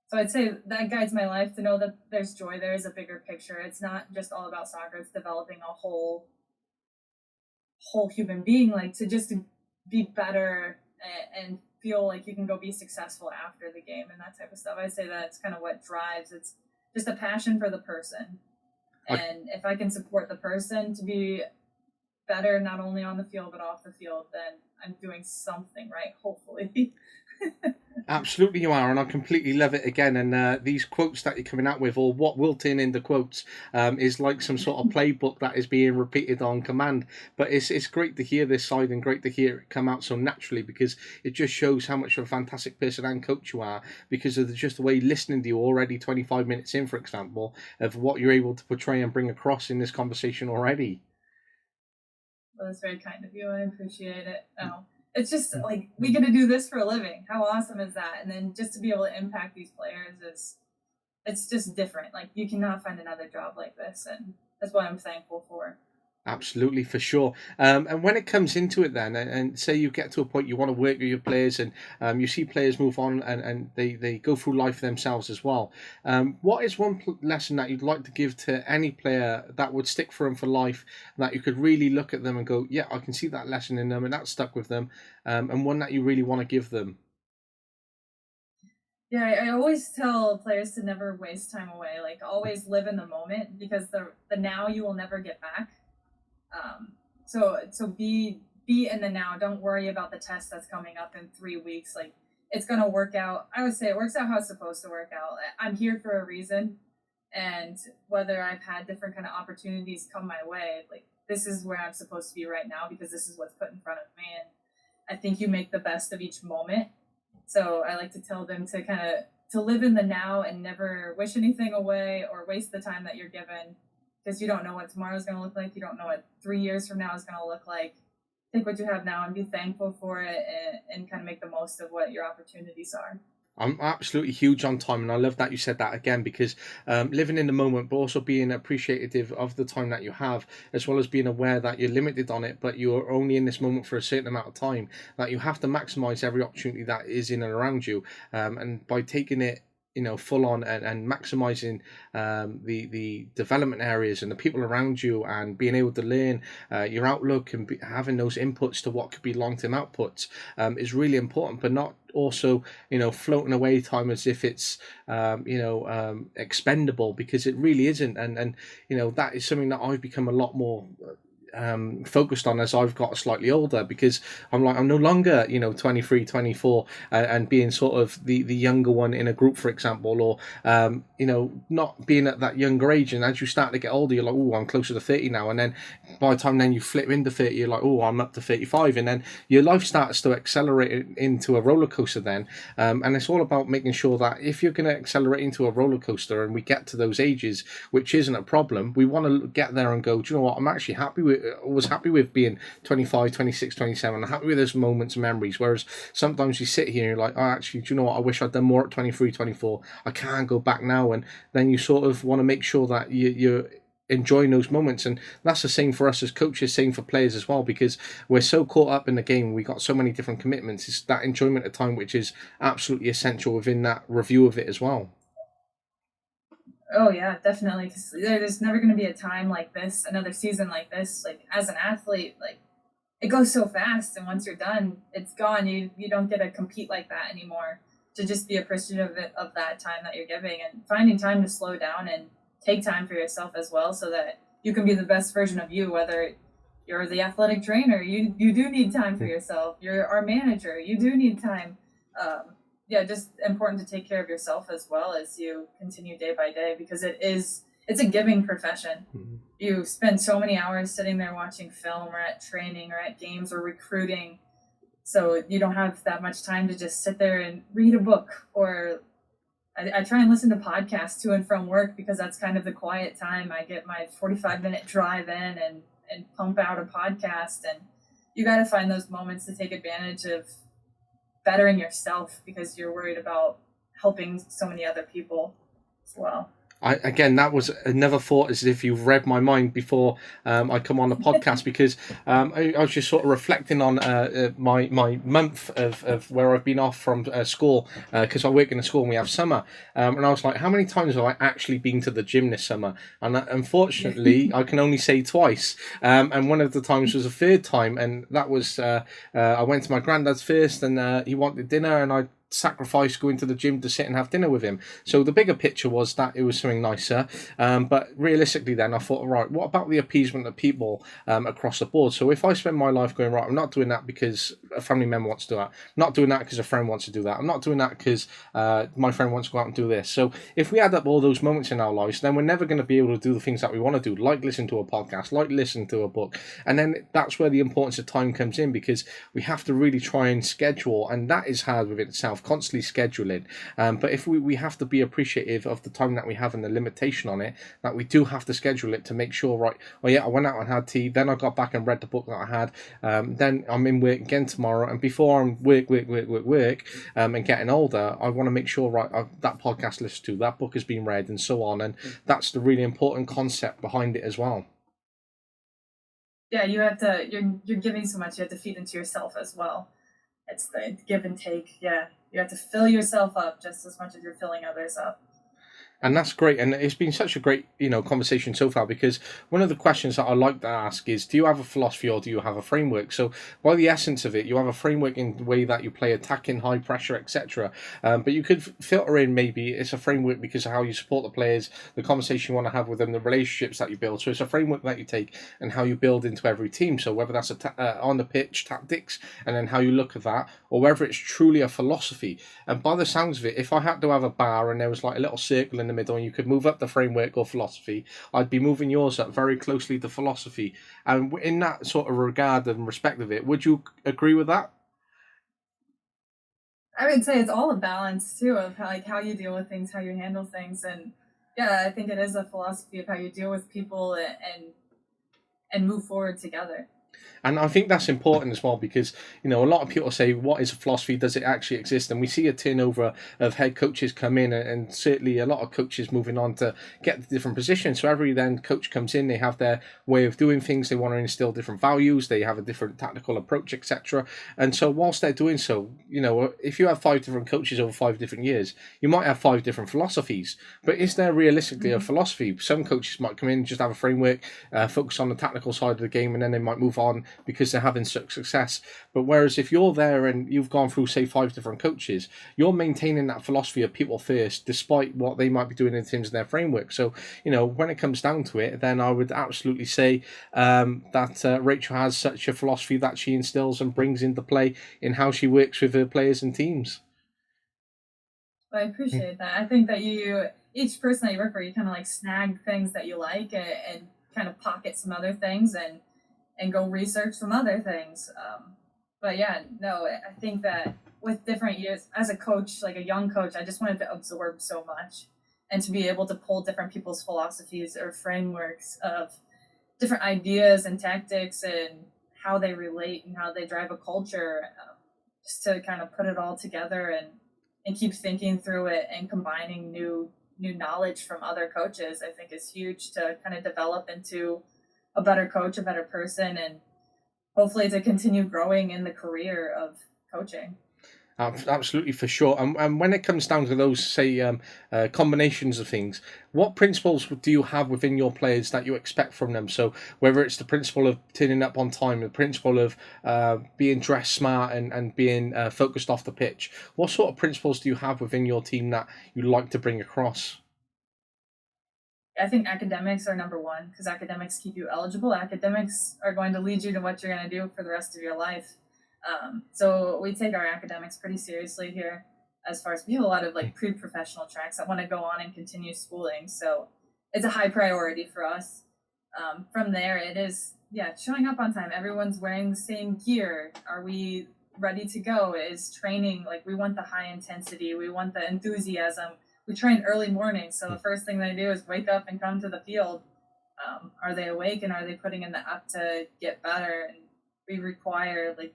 Speaker 3: So I'd say that guides my life, to know that there's joy, there is a bigger picture. It's not just all about soccer, it's developing a whole human being, like to just be better and feel like you can go be successful after the game and that type of stuff. I say that's kind of what drives. It's just a passion for the person. And if I can support the person to be better, not only on the field, but off the field, then I'm doing something right, hopefully.
Speaker 2: Absolutely you are, and I completely love it again. And these quotes that you're coming out with, or what will turn into quotes, is like some sort of playbook that is being repeated on command. But it's great to hear this side and great to hear it come out so naturally, because it just shows how much of a fantastic person and coach you are, because of just the way listening to you already 25 minutes in, for example, of what you're able to portray and bring across in this conversation already.
Speaker 3: Well, that's very kind of you. I appreciate it. Oh. It's just like we get to do this for a living. How awesome is that? And then just to be able to impact these players it's just different. Like you cannot find another job like this, and that's what I'm thankful for.
Speaker 2: Absolutely, for sure. And when it comes into it then, and say you get to a point you want to work with your players, and you see players move on and they go through life themselves as well. What is one lesson that you'd like to give to any player that would stick for them for life, that you could really look at them and go, yeah, I can see that lesson in them and that stuck with them, and one that you really want to give them?
Speaker 3: Yeah, I always tell players to never waste time away. Like always live in the moment, because the now you will never get back. So be in the now. Don't worry about the test that's coming up in 3 weeks. Like it's gonna work out. I would say it works out how it's supposed to work out. I'm here for a reason, and whether I've had different kind of opportunities come my way, like this is where I'm supposed to be right now, because this is what's put in front of me. And I think you make the best of each moment. So I like to tell them to kind of to live in the now and never wish anything away or waste the time that you're given, because you don't know what tomorrow's going to look like. You don't know what 3 years from now is going to look like. Take what you have now and be thankful for it, and kind of make the most of what your opportunities are.
Speaker 2: I'm absolutely huge on time, and I love that you said that again, because living in the moment, but also being appreciative of the time that you have, as well as being aware that you're limited on it, but you're only in this moment for a certain amount of time, that you have to maximize every opportunity that is in and around you. And by taking it, full on, and maximizing the development areas and the people around you, and being able to learn your outlook, and having those inputs to what could be long-term outputs, is really important, but not also floating away time as if it's expendable, because it really isn't. And that is something that I've become a lot more focused on as I've got slightly older, because I'm no longer 23, 24, and being sort of the younger one in a group, for example, or not being at that younger age. And as you start to get older, you're like, oh, I'm closer to 30 now, and then by the time then you flip into 30, you're like, oh, I'm up to 35, and then your life starts to accelerate into a roller coaster then. And it's all about making sure that if you're going to accelerate into a roller coaster and we get to those ages, which isn't a problem, we want to get there and go, do you know what, I'm actually happy with was happy with being 25, 26, 27. I'm happy with those moments and memories. Whereas sometimes you sit here and you're like, oh, actually, do you know what? I wish I'd done more at 23, 24. I can't go back now. And then you sort of want to make sure that you're enjoying those moments. And that's the same for us as coaches, same for players as well, because we're so caught up in the game. We got so many different commitments. It's that enjoyment of time which is absolutely essential within that review of it as well.
Speaker 3: Oh yeah, definitely. Because there's never going to be a time like this, another season like this. Like as an athlete, like it goes so fast, and once you're done, it's gone. You don't get to compete like that anymore. To just be appreciative of that time that you're giving, and finding time to slow down and take time for yourself as well, so that you can be the best version of you. Whether you're the athletic trainer, you do need time for yourself. You're our manager, you do need time. Yeah, just important to take care of yourself as well as you continue day by day, because it's a giving profession. Mm-hmm. You spend so many hours sitting there watching film or at training or at games or recruiting, so you don't have that much time to just sit there and read a book. Or I try and listen to podcasts to and from work, because that's kind of the quiet time. I get my 45-minute drive in and pump out a podcast, and you got to find those moments to take advantage of bettering yourself, because you're worried about helping so many other people as well.
Speaker 2: Again, that was another thought, as if you've read my mind before I come on the podcast, because I was just sort of reflecting on my month of where I've been off from school, because I work in a school and we have summer, and I was like, how many times have I actually been to the gym this summer? And unfortunately, I can only say twice, and one of the times was a third time, and that was I went to my granddad's first, and he wanted dinner, and I sacrifice going to the gym to sit and have dinner with him. So the bigger picture was that it was something nicer. But realistically, then I thought, right, what about the appeasement of people across the board? So if I spend my life going, right, I'm not doing that because a family member wants to do that. I'm not doing that because a friend wants to do that. I'm not doing that because my friend wants to go out and do this. So if we add up all those moments in our lives, then we're never going to be able to do the things that we want to do, like listen to a podcast, like listen to a book. And then that's where the importance of time comes in, because we have to really try and schedule, and that is hard within itself, constantly scheduling. But if we have to be appreciative of the time that we have and the limitation on it, that we do have to schedule it to make sure, right, oh yeah, I went out and had tea, then I got back and read the book that I had, then I'm in work again tomorrow, and before I'm work, and getting older, I want to make sure, right, that podcast listened to, that book has been read, and so on. And that's the really important concept behind it as well.
Speaker 3: Yeah, you have to. You're giving so much. You have to feed into yourself as well. It's the give and take. Yeah, you have to fill yourself up just as much as you're filling others up.
Speaker 2: And that's great, and it's been such a great conversation so far, because one of the questions that I like to ask is, do you have a philosophy or do you have a framework? So by the essence of it, you have a framework in the way that you play attacking, high pressure, etc. But you could filter in, maybe it's a framework because of how you support the players, the conversation you want to have with them, the relationships that you build. So it's a framework that you take and how you build into every team. So whether that's on the pitch tactics and then how you look at that, or whether it's truly a philosophy. And by the sounds of it, if I had to have a bar and there was like a little circle in the middle and you could move up the framework or philosophy, I'd be moving yours up very closely to philosophy. And in that sort of regard and respect of it, would you agree with that?
Speaker 3: I would say it's all a balance too of how you deal with things, how you handle things, and yeah, I think it is a philosophy of how you deal with people and move forward together.
Speaker 2: And I think that's important as well, because a lot of people say, what is a philosophy, does it actually exist? And we see a turnover of head coaches come in, and certainly a lot of coaches moving on to get the different positions. So every then coach comes in, they have their way of doing things, they want to instill different values, they have a different tactical approach, etc. And so whilst they're doing so, if you have 5 different coaches over 5 different years, you might have 5 different philosophies. But is there realistically a philosophy? Some coaches might come in, just have a framework, focus on the tactical side of the game, and then they might move on because they're having such success. But whereas if you're there and you've gone through, say, 5 different coaches, you're maintaining that philosophy of people first, despite what they might be doing in terms of their framework. So, when it comes down to it, then I would absolutely say that Rachel has such a philosophy that she instills and brings into play in how she works with her players and teams.
Speaker 3: Well, I appreciate that. I think that each person that you work for, you kind of like snag things that you like and kind of pocket some other things and go research some other things. But yeah, no, I think that with different years as a coach, like a young coach, I just wanted to absorb so much and to be able to pull different people's philosophies or frameworks of different ideas and tactics and how they relate and how they drive a culture, just to kind of put it all together and keep thinking through it and combining new knowledge from other coaches, I think is huge to kind of develop into a better coach, a better person, and hopefully to continue growing in the career of coaching.
Speaker 2: Absolutely, for sure. And when it comes down to those, say, combinations of things, what principles do you have within your players that you expect from them? So whether it's the principle of turning up on time, the principle of being dressed smart and being focused off the pitch, what sort of principles do you have within your team that you like to bring across?
Speaker 3: I think academics are number one because academics keep you eligible. Academics are going to lead you to what you're going to do for the rest of your life. So we take our academics pretty seriously here. As far as we have a lot of like pre-professional tracks that want to go on and continue schooling, so it's a high priority for us. From there, it is showing up on time. Everyone's wearing the same gear. Are we ready to go? Is training like we want the high intensity? We want the enthusiasm. We train early morning, so the first thing they do is wake up and come to the field. Are they awake and are they putting in the up to get better? And we require like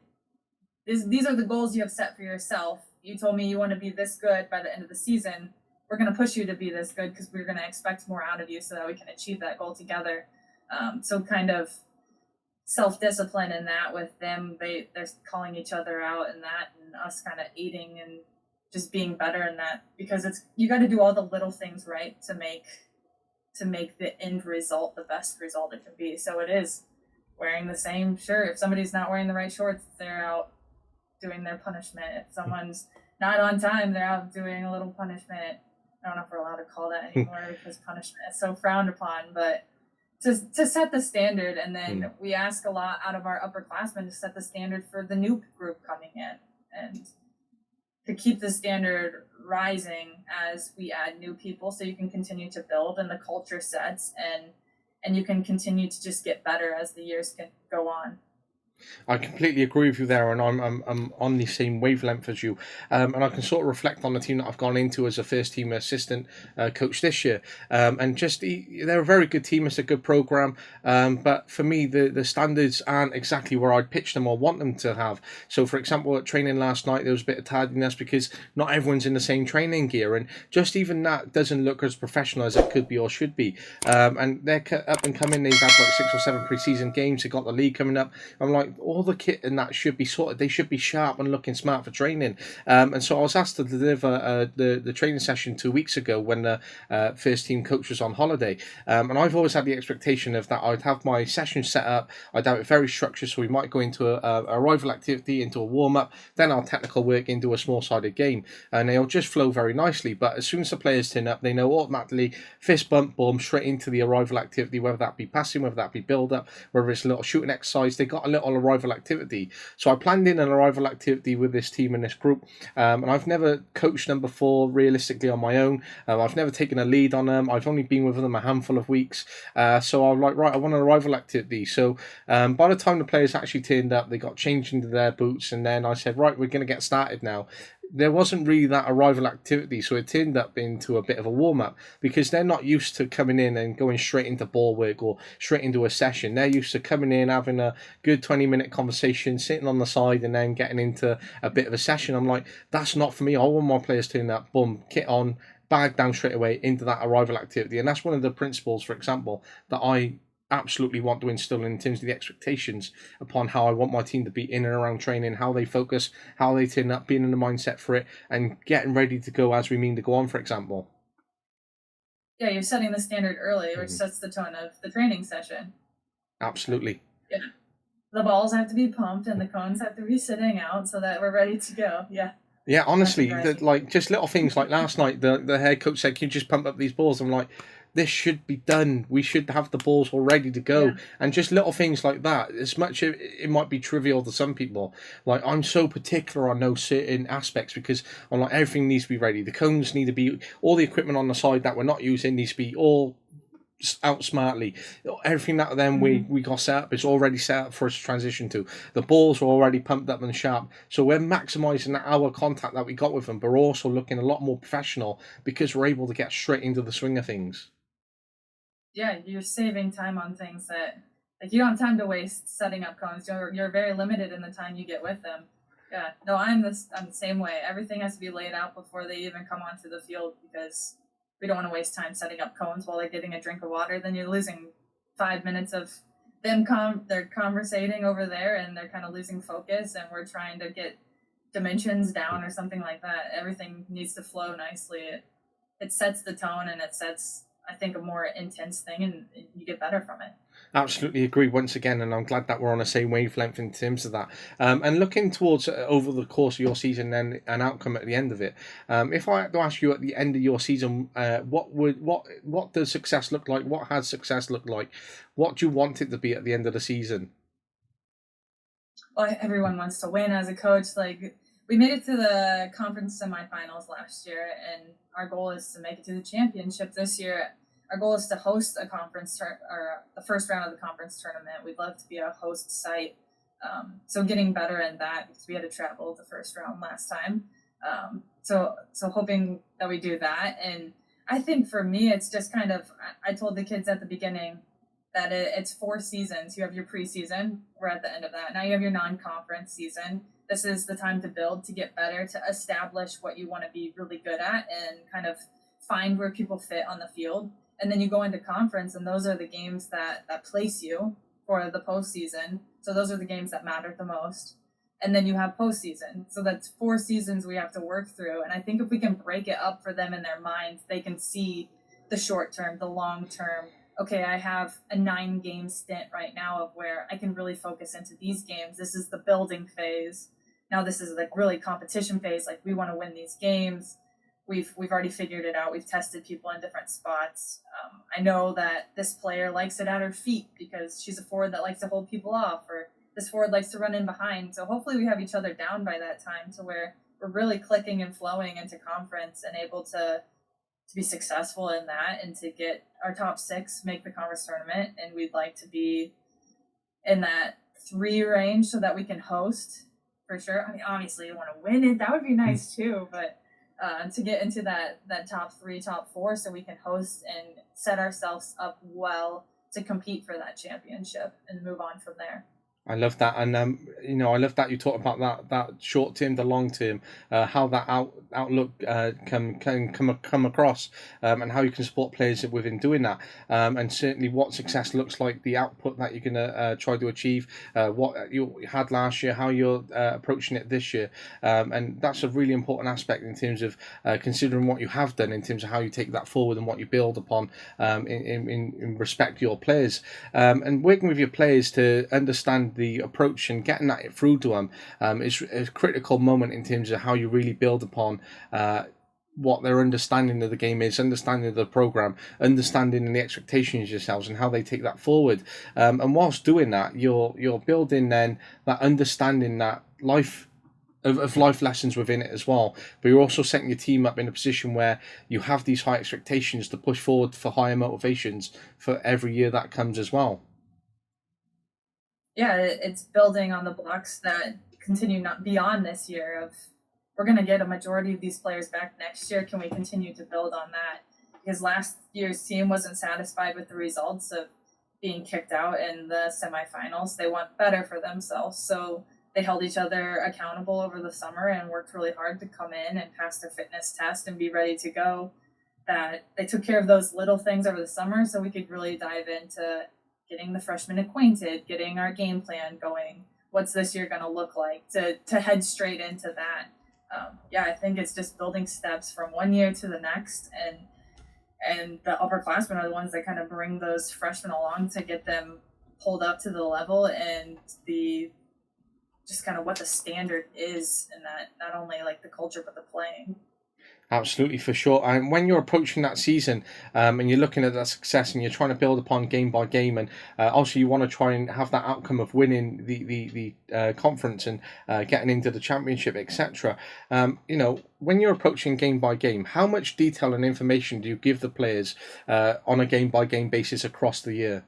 Speaker 3: these are the goals you have set for yourself. You told me you want to be this good by the end of the season. we're going to push you to be this good because we're going to expect more out of you so that we can achieve that goal together. So kind of self-discipline in that with them, they're calling each other out in that, and us kind of aiding and just being better in that, because you got to do all the little things right to make the end result the best result it can be. So it is wearing the same shirt. If somebody's not wearing the right shorts, they're out doing their punishment. If someone's not on time, they're out doing a little punishment. I don't know if we're allowed to call that anymore because punishment is so frowned upon, but to set the standard. And then we ask a lot out of our upperclassmen to set the standard for the new group coming in, and to keep the standard rising as we add new people, so you can continue to build and the culture sets, and you can continue to just get better as the years can go on.
Speaker 2: I completely agree with you there, and I'm on the same wavelength as you. And I can sort of reflect on the team that I've gone into as a first team assistant coach this year. And just they're a very good team. It's a good program. But for me, the standards aren't exactly where I'd pitch them or want them to have. So, for example, at training last night, there was a bit of tardiness because not everyone's in the same training gear, and just even that doesn't look as professional as it could be or should be. And they're up and coming. They've had like 6 or 7 pre-season games. They've got the league coming up. I'm like, all the kit and that should be sorted. They should be sharp and looking smart for training. And so I was asked to deliver the training session 2 weeks ago when the first team coach was on holiday. And I've always had the expectation of that I'd have my session set up. I'd have it very structured, so we might go into a rival activity, into a warm-up, then our technical work into a small-sided game. And they'll just flow very nicely. But as soon as the players turn up, they know automatically, fist bump, boom, straight into the arrival activity, whether that be passing, whether that be build-up, whether it's a little shooting exercise. They got a little arrival activity. So I planned in an arrival activity with this team and this group, and I've never coached them before realistically on my own. I've never taken a lead on them. I've only been with them a handful of weeks. So I'm like, right, I want an arrival activity. So by the time the players actually turned up, they got changed into their boots, and then I said, right, we're going to get started now. There wasn't really that arrival activity, so it turned up into a bit of a warm-up because they're not used to coming in and going straight into ball work or straight into a session. They're used to coming in, having a good 20-minute conversation, sitting on the side, and then getting into a bit of a session. I'm like, that's not for me. I want my players to turn up, boom, kit on, bag down straight away into that arrival activity. And that's one of the principles, for example, that I absolutely want to instill in terms of the expectations upon how I want my team to be in and around training, how they focus, how they turn up, being in the mindset for it, and getting ready to go as we mean to go on, for example.
Speaker 3: Yeah, you're setting the standard early, which sets the tone of the training session.
Speaker 2: Absolutely.
Speaker 3: Yeah. The balls have to be pumped and the cones have to be sitting out so that we're ready to go. Yeah.
Speaker 2: Yeah, honestly, like just little things like last night, the head coach said, "Can you just pump up these balls?" I'm like, this should be done. We should have the balls all ready to go. Yeah. And just little things like that, as much as it might be trivial to some people, like I'm so particular on those certain aspects because I'm like, everything needs to be ready. The cones need to be, all the equipment on the side that we're not using needs to be all out smartly. Everything that then we got set up is already set up for us to transition to. The balls are already pumped up and sharp, so we're maximizing our contact that we got with them, but we're also looking a lot more professional because we're able to get straight into the swing of things.
Speaker 3: Yeah, you're saving time on things that, like, you don't have time to waste setting up cones. You're very limited in the time you get with them. Yeah, no, I'm the same way. Everything has to be laid out before they even come onto the field because we don't want to waste time setting up cones while they're getting a drink of water. Then you're losing 5 minutes of them they're conversating over there and they're kind of losing focus, and we're trying to get dimensions down or something like that. Everything needs to flow nicely. It sets the tone, and it sets, I think, a more intense thing, and you get better from it.
Speaker 2: Absolutely agree once again, and I'm glad that we're on the same wavelength in terms of that. And looking towards over the course of your season, then an outcome at the end of it. If I had to ask you at the end of your season, what does success look like? What has success looked like? What do you want it to be at the end of the season?
Speaker 3: Well, everyone wants to win as a coach. Like, we made it to the conference semifinals last year, and our goal is to make it to the championship this year. Our goal is to host a conference or the first round of the conference tournament. We'd love to be a host site. So getting better in that because we had to travel the first round last time. So hoping that we do that. And I think for me, it's just kind of, I told the kids at the beginning that it's 4 seasons. You have your preseason. We're at the end of that. Now you have your non-conference season. This is the time to build, to get better, to establish what you want to be really good at and kind of find where people fit on the field. And then you go into conference, and those are the games that place you for the postseason. So those are the games that matter the most. And then you have postseason. So that's 4 seasons we have to work through. And I think if we can break it up for them in their minds, they can see the short term, the long term. Okay, I have a 9-game stint right now of where I can really focus into these games. This is the building phase. Now this is like really competition phase. Like we want to win these games. We've already figured it out. We've tested people in different spots. I know that this player likes it at her feet because she's a forward that likes to hold people off, or this forward likes to run in behind. So hopefully we have each other down by that time to where we're really clicking and flowing into conference and able to be successful in that and to get our top 6 make the conference tournament. And we'd like to be in that 3 range so that we can host for sure. I mean, obviously you want to win it. That would be nice too, but to get into that top 3, top 4 so we can host and set ourselves up well to compete for that championship and move on from there.
Speaker 2: I love that, and I love that you talk about that short term, the long term, how that outlook can come across, and how you can support players within doing that, and certainly what success looks like, the output that you're gonna try to achieve, what you had last year, how you're approaching it this year, and that's a really important aspect in terms of considering what you have done in terms of how you take that forward and what you build upon in respect to your players, and working with your players to understand the approach and getting that through to them is a critical moment in terms of how you really build upon what their understanding of the game is, understanding of the program, understanding the expectations yourselves, and how they take that forward. And whilst doing that, you're building then that understanding that life of life lessons within it as well. But you're also setting your team up in a position where you have these high expectations to push forward for higher motivations for every year that comes as well.
Speaker 3: Yeah, it's building on the blocks that continue not beyond this year of we're going to get a majority of these players back next year. Can we continue to build on that? Because last year's team wasn't satisfied with the results of being kicked out in the semifinals. They want better for themselves. So they held each other accountable over the summer and worked really hard to come in and pass their fitness test and be ready to go. That they took care of those little things over the summer so we could really dive into getting the freshmen acquainted, getting our game plan going. What's this year going to look like to head straight into that? I think it's just building steps from one year to the next, and the upperclassmen are the ones that kind of bring those freshmen along to get them pulled up to the level and the just kind of what the standard is, and that not only like the culture but the playing.
Speaker 2: Absolutely, for sure. And when you're approaching that season and you're looking at that success and you're trying to build upon game by game, and also you want to try and have that outcome of winning the conference and getting into the championship, etc. When you're approaching game by game, how much detail and information do you give the players on a game by game basis across the year?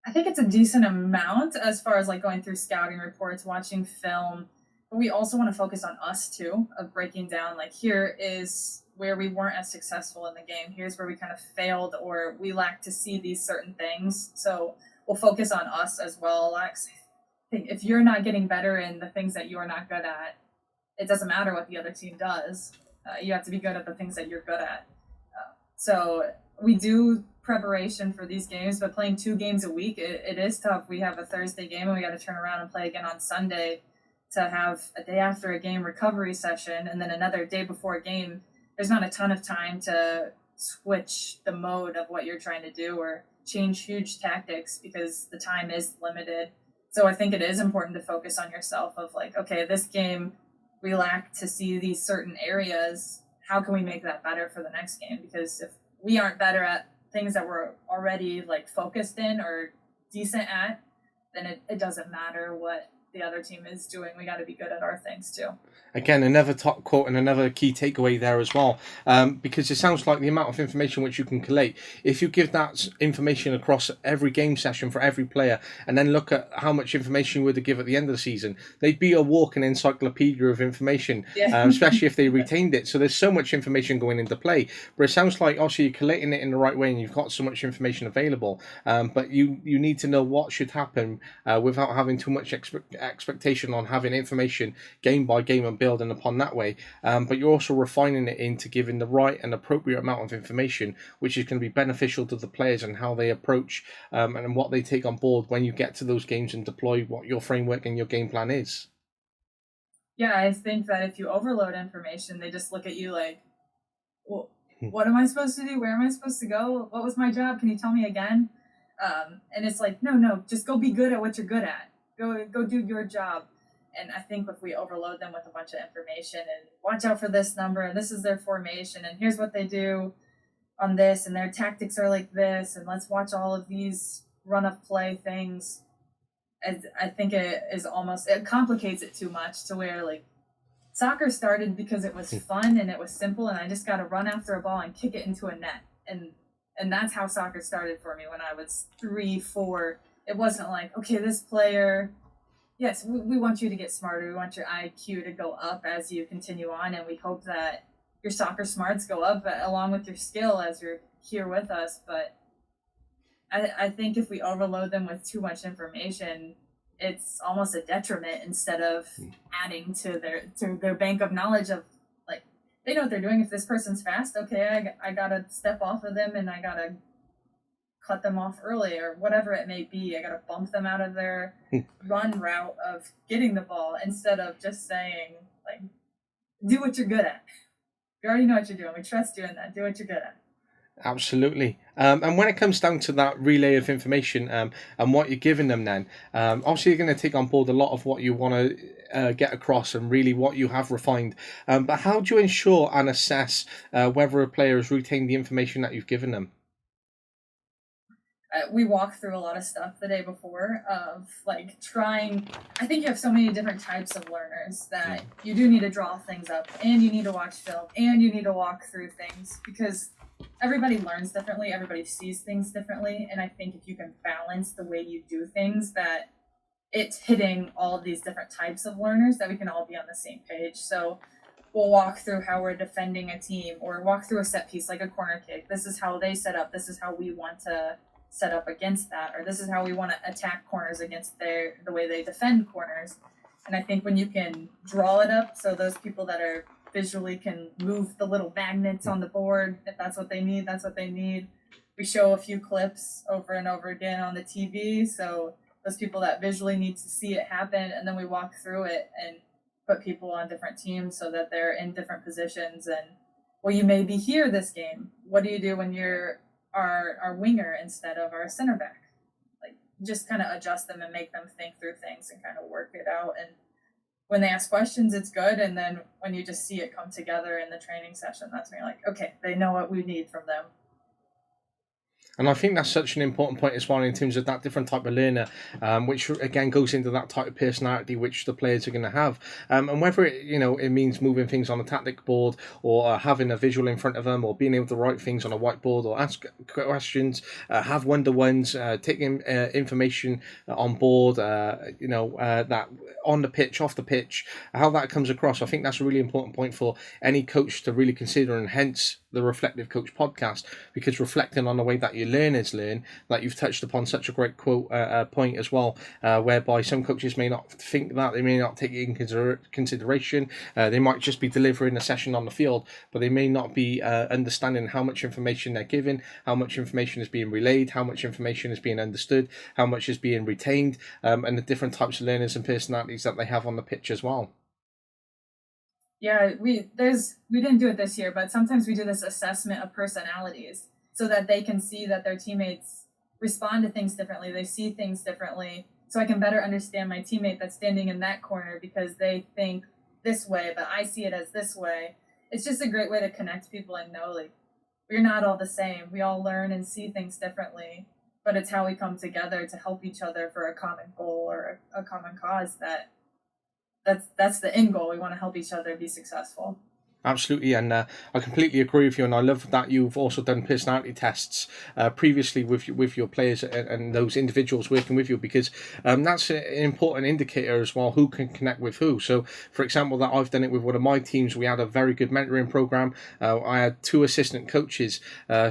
Speaker 3: I think it's a decent amount as far as like going through scouting reports, watching film. But we also want to focus on us too, of breaking down like here is where we weren't as successful in the game. Here's where we kind of failed or we lacked to see these certain things. So we'll focus on us as well, Alex. I think if you're not getting better in the things that you're not good at, it doesn't matter what the other team does. You have to be good at the things that you're good at. So we do preparation for these games, but playing 2 games a week, it is tough. We have a Thursday game and we got to turn around and play again on Sunday. To have a day after a game recovery session and then another day before a game, there's not a ton of time to switch the mode of what you're trying to do or change huge tactics because the time is limited. So I think it is important to focus on yourself of like, okay, this game, we lack to see these certain areas. How can we make that better for the next game? Because if we aren't better at things that we're already like focused in or decent at, then it doesn't matter what the other team is doing. We got to be good at our things too.
Speaker 2: Again, another top quote and another key takeaway there as well, because it sounds like the amount of information which you can collate, if you give that information across every game session for every player and then look at how much information you were to give at the end of the season, they'd be a walking encyclopedia of information, especially if they retained it. So there's so much information going into play, but it sounds like also you're collating it in the right way and you've got so much information available, but you need to know what should happen without having too much expectation on having information game by game and building upon that way. But you're also refining it into giving the right and appropriate amount of information, which is going to be beneficial to the players and how they approach and what they take on board when you get to those games and deploy what your framework and your game plan is.
Speaker 3: Yeah, I think that if you overload information, they just look at you like, well, what am I supposed to do? Where am I supposed to go? What was my job? Can you tell me again? And it's like, no, just go be good at what you're good at. Go do your job. And I think if we overload them with a bunch of information and watch out for this number, and this is their formation, and here's what they do on this, and their tactics are like this, and let's watch all of these run of play things. I think it complicates it too much to where like soccer started because it was fun and it was simple, and I just got to run after a ball and kick it into a net. And that's how soccer started for me when I was 3, 4. It wasn't like, okay, this player, yes, we want you to get smarter. We want your IQ to go up as you continue on, and we hope that your soccer smarts go up along with your skill as you're here with us. But I think if we overload them with too much information, it's almost a detriment instead of adding to their bank of knowledge of, like, they know what they're doing. If this person's fast, okay, I gotta step off of them and I gotta cut them off early or whatever it may be. I gotta bump them out of their run route of getting the ball instead of just saying, like, do what you're good at. You already know what you're doing. We trust you in that. Do what you're good at.
Speaker 2: Absolutely. And when it comes down to that relay of information and what you're giving them then, obviously you're going to take on board a lot of what you want to get across and really what you have refined. But how do you ensure and assess whether a player has retained the information that you've given them?
Speaker 3: We walk through a lot of stuff the day before of like trying. I think you have so many different types of learners that you do need to draw things up, and you need to watch film, and you need to walk through things because everybody learns differently, everybody sees things differently, and I think if you can balance the way you do things, that it's hitting all of these different types of learners, that we can all be on the same page. So we'll walk through how we're defending a team, or walk through a set piece like a corner kick. This is how they set up, this is how we want to set up against that, or this is how we want to attack corners against the way they defend corners. And I think when you can draw it up, so those people that are visually can move the little magnets on the board, if that's what they need, that's what they need. We show a few clips over and over again on the TV, so those people that visually need to see it happen, and then we walk through it and put people on different teams so that they're in different positions. And, well, you may be here this game. What do you do when you're our winger instead of our center back? Like, just kind of adjust them and make them think through things and kind of work it out. And when they ask questions, it's good. And then when you just see it come together in the training session, that's when you're like, okay, they know what we need from them.
Speaker 2: And I think that's such an important point as well in terms of that different type of learner, which again goes into that type of personality which the players are going to have. And whether it means moving things on a tactic board, or having a visual in front of them, or being able to write things on a whiteboard, or ask questions, have one-to-ones, taking information on board, that on the pitch, off the pitch, how that comes across. I think that's a really important point for any coach to really consider, and hence the Reflective Coach podcast, because reflecting on the way that your learners learn, that you've touched upon such a great point as well, whereby some coaches may not think that, they may not take it in consideration, they might just be delivering a session on the field, but they may not be understanding how much information they're giving, how much information is being relayed, how much information is being understood, how much is being retained, and the different types of learners and personalities that they have on the pitch as well.
Speaker 3: Yeah, we didn't do it this year, but sometimes we do this assessment of personalities so that they can see that their teammates respond to things differently. They see things differently. So I can better understand my teammate that's standing in that corner because they think this way, but I see it as this way. It's just a great way to connect people and know, like, we're not all the same. We all learn and see things differently, but it's how we come together to help each other for a common goal or a common cause. That's the end goal. We want to help each other be successful.
Speaker 2: Absolutely, and I completely agree with you. And I love that you've also done personality tests previously with your players and those individuals working with you, because that's an important indicator as well, who can connect with who. So, for example, that I've done it with one of my teams. We had a very good mentoring program. I had 2 assistant coaches,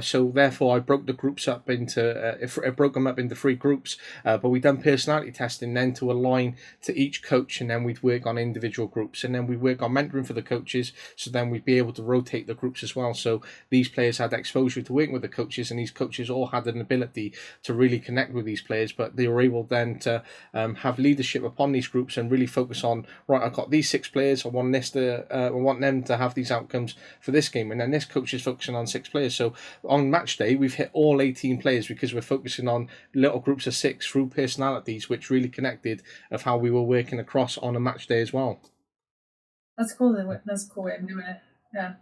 Speaker 2: so therefore I broke the groups up into I broke them up into 3 groups. But we done personality testing then to align to each coach, and then we'd work on individual groups, and then we work on mentoring for the coaches. So then we'd be able to rotate the groups as well. So these players had exposure to working with the coaches, and these coaches all had an ability to really connect with these players, but they were able then to have leadership upon these groups and really focus on, right, I've got these 6 players, I want them to have these outcomes for this game, and then this coach is focusing on 6 players. So on match day we've hit all 18 players because we're focusing on little groups of 6 through personalities, which really connected of how we were working across on a match day as well.
Speaker 3: That's cool. That's a cool way of doing it. Yeah.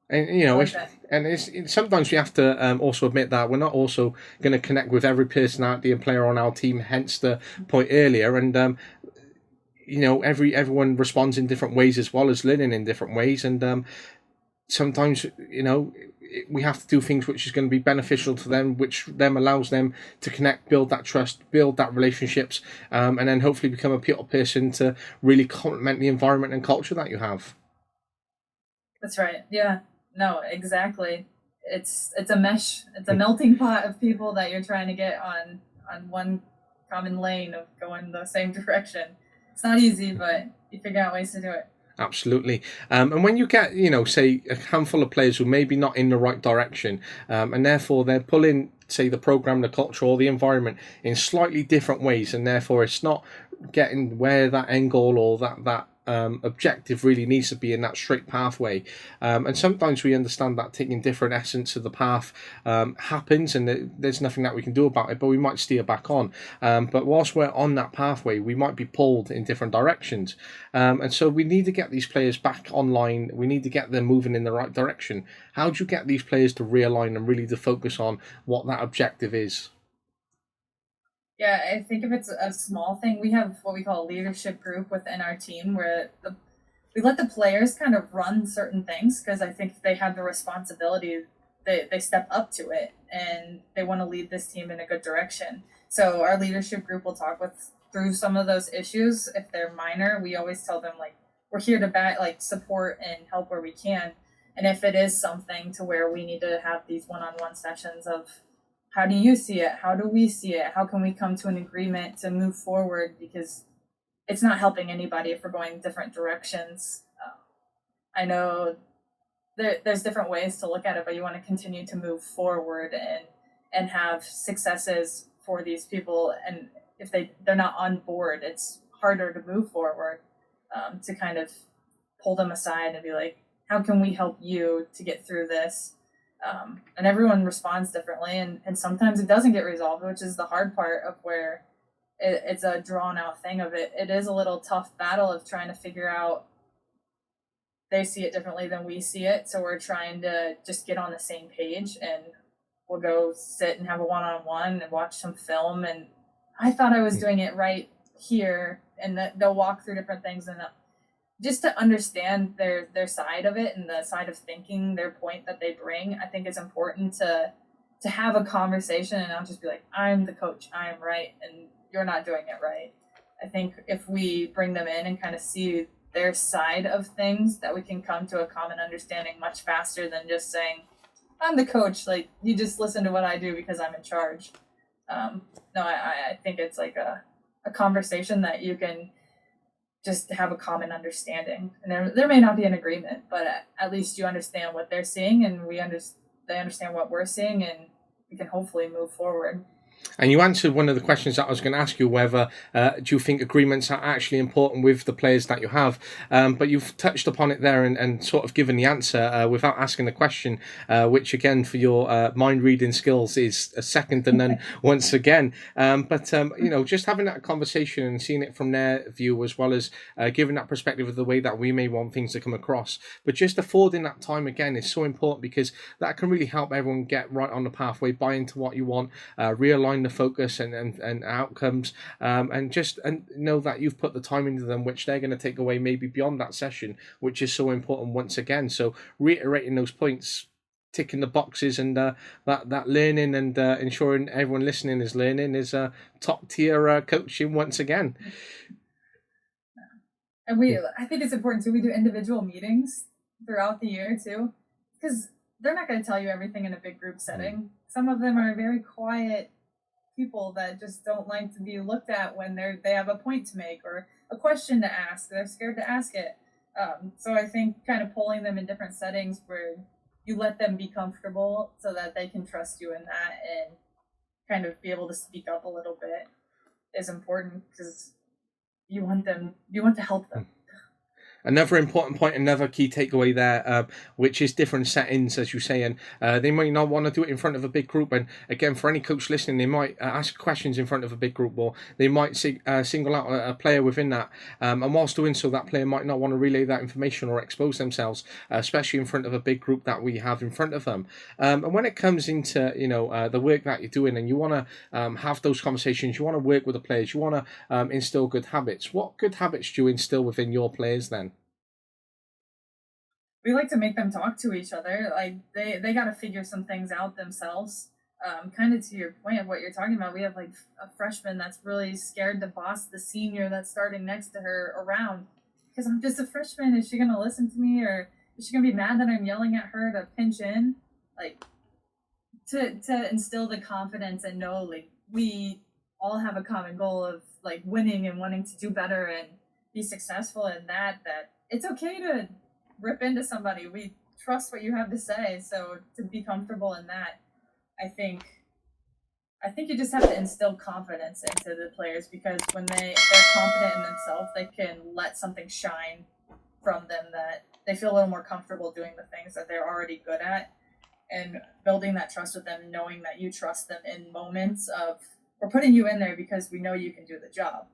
Speaker 2: And it's sometimes we have to also admit that we're not also going to connect with every personality and player on our team. Hence the point earlier, and everyone responds in different ways as well as learning in different ways, and sometimes we have to do things which is going to be beneficial to them, which then allows them to connect, build that trust, build that relationships, and then hopefully become a people person to really complement the environment and culture that you have.
Speaker 3: That's right. Yeah. No, exactly. It's a mesh. It's a melting pot of people that you're trying to get on one common lane of going the same direction. It's not easy, but you figure out ways to do it.
Speaker 2: Absolutely. And when you get, say a handful of players who maybe not in the right direction, and therefore they're pulling, say, the program, the culture, or the environment in slightly different ways, and therefore it's not getting where that end goal or that objective really needs to be in that straight pathway. And sometimes we understand that taking different essence of the path happens, and there's nothing that we can do about it, but we might steer back on. But whilst we're on that pathway, we might be pulled in different directions. And so we need to get these players back online. We need to get them moving in the right direction. How do you get these players to realign and really to focus on what that objective is?
Speaker 3: Yeah, I think if it's a small thing, we have what we call a leadership group within our team where we let the players kind of run certain things, because I think if they have the responsibility, they step up to it and they want to lead this team in a good direction. So our leadership group will talk through some of those issues. If they're minor, we always tell them, like, we're here to support and help where we can. And if it is something to where we need to have these one-on-one sessions of, how do you see it? How do we see it? How can we come to an agreement to move forward? Because it's not helping anybody if we're going different directions. I know there's different ways to look at it, but you want to continue to move forward and have successes for these people. And if they're not on board, it's harder to move forward, to kind of pull them aside and be like, how can we help you to get through this? And everyone responds differently, and sometimes it doesn't get resolved, which is the hard part of where it's a drawn out thing of it. It is a little tough battle of trying to figure out, they see it differently than we see it, so we're trying to just get on the same page, and we'll go sit and have a one-on-one and watch some film, and I thought I was doing it right here, and they'll walk through different things, and just to understand their side of it and the side of thinking, their point that they bring. I think it's important to have a conversation and not just be like, I'm the coach, I am right, and you're not doing it right. I think if we bring them in and kind of see their side of things, that we can come to a common understanding much faster than just saying, I'm the coach, like, you just listen to what I do because I'm in charge. No, I think it's like a conversation that you can just have a common understanding, and there may not be an agreement, but at least you understand what they're seeing, and they understand what we're seeing, and we can hopefully move forward.
Speaker 2: And you answered one of the questions that I was going to ask you, whether do you think agreements are actually important with the players that you have? But you've touched upon it there and sort of given the answer without asking the question, which again, for your mind reading skills is a second to none once again. But just having that conversation and seeing it from their view, as well as giving that perspective of the way that we may want things to come across. But just affording that time again is so important, because that can really help everyone get right on the pathway, buy into what you want, realize align the focus and outcomes, and know that you've put the time into them, which they're going to take away maybe beyond that session, which is so important once again. So reiterating those points, ticking the boxes, and that learning and ensuring everyone listening is learning is top tier coaching once again.
Speaker 3: And I think it's important too. We do individual meetings throughout the year too, because they're not going to tell you everything in a big group setting. Some of them are very quiet people that just don't like to be looked at when they have a point to make or a question to ask. They're scared to ask it. So I think kind of pulling them in different settings where you let them be comfortable so that they can trust you in that and kind of be able to speak up a little bit is important, because you want to help them.
Speaker 2: Another important point, another key takeaway there, which is different settings, as you say, and they might not want to do it in front of a big group. And again, for any coach listening, they might ask questions in front of a big group, or they might single out a player within that. And whilst doing so, that player might not want to relay that information or expose themselves, especially in front of a big group that we have in front of them. And when it comes into the work that you're doing, and you want to have those conversations, you want to work with the players, you want to instill good habits. What good habits do you instill within your players then?
Speaker 3: We like to make them talk to each other. Like they got to figure some things out themselves. Kind of to your point of what you're talking about, we have like a freshman that's really scared to boss the senior that's starting next to her around, because I'm just a freshman. Is she going to listen to me, or is she going to be mad that I'm yelling at her to pinch in? Like to instill the confidence and know like we all have a common goal of like winning and wanting to do better and be successful in that it's okay to rip into somebody. We trust what you have to say, so to be comfortable in that, I think you just have to instill confidence into the players, because when they're confident in themselves, they can let something shine from them that they feel a little more comfortable doing the things that they're already good at, and building that trust with them, knowing that you trust them in moments of we're putting you in there because we know you can do the job.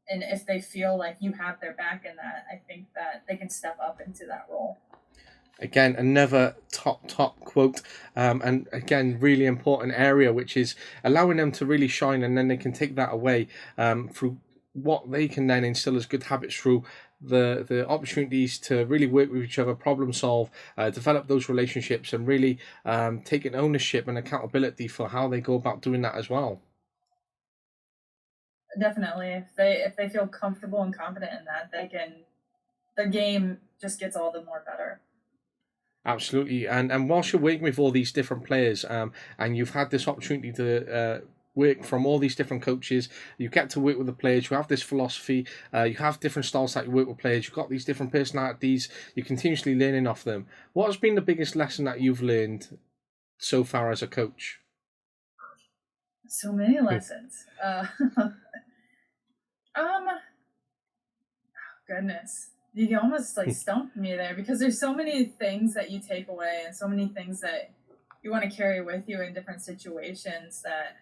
Speaker 3: And if they feel like you have their back in that, I think that they can step up into that role.
Speaker 2: Again, another top quote, and again, really important area, which is allowing them to really shine, and then they can take that away through what they can then instill as good habits through the opportunities to really work with each other, problem solve, develop those relationships, and really take an ownership and accountability for how they go about doing that as well.
Speaker 3: Definitely, if they feel comfortable and confident in that, their game just gets all the more better.
Speaker 2: Absolutely, and whilst you're working with all these different players, and you've had this opportunity to work from all these different coaches, you get to work with the players, you have this philosophy, you have different styles that you work with players, you've got these different personalities, you're continuously learning off them. What has been the biggest lesson that you've learned so far as a coach?
Speaker 3: So many lessons. Goodness, you almost like stumped me there, because there's so many things that you take away and so many things that you want to carry with you in different situations, that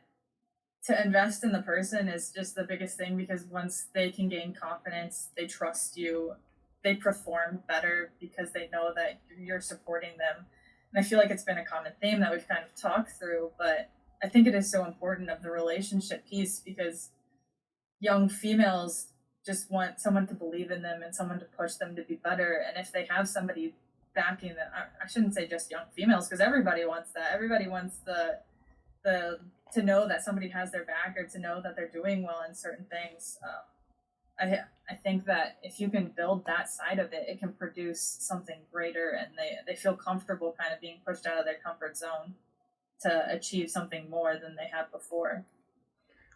Speaker 3: to invest in the person is just the biggest thing, because once they can gain confidence, they trust you, they perform better because they know that you're supporting them. And I feel like it's been a common theme that we've kind of talked through, but I think it is so important of the relationship piece, because young females just want someone to believe in them and someone to push them to be better. And if they have somebody backing them, I shouldn't say just young females, because everybody wants that. Everybody wants the to know that somebody has their back, or to know that they're doing well in certain things. I think that if you can build that side of it, it can produce something greater, and they feel comfortable kind of being pushed out of their comfort zone to achieve something more than they have before.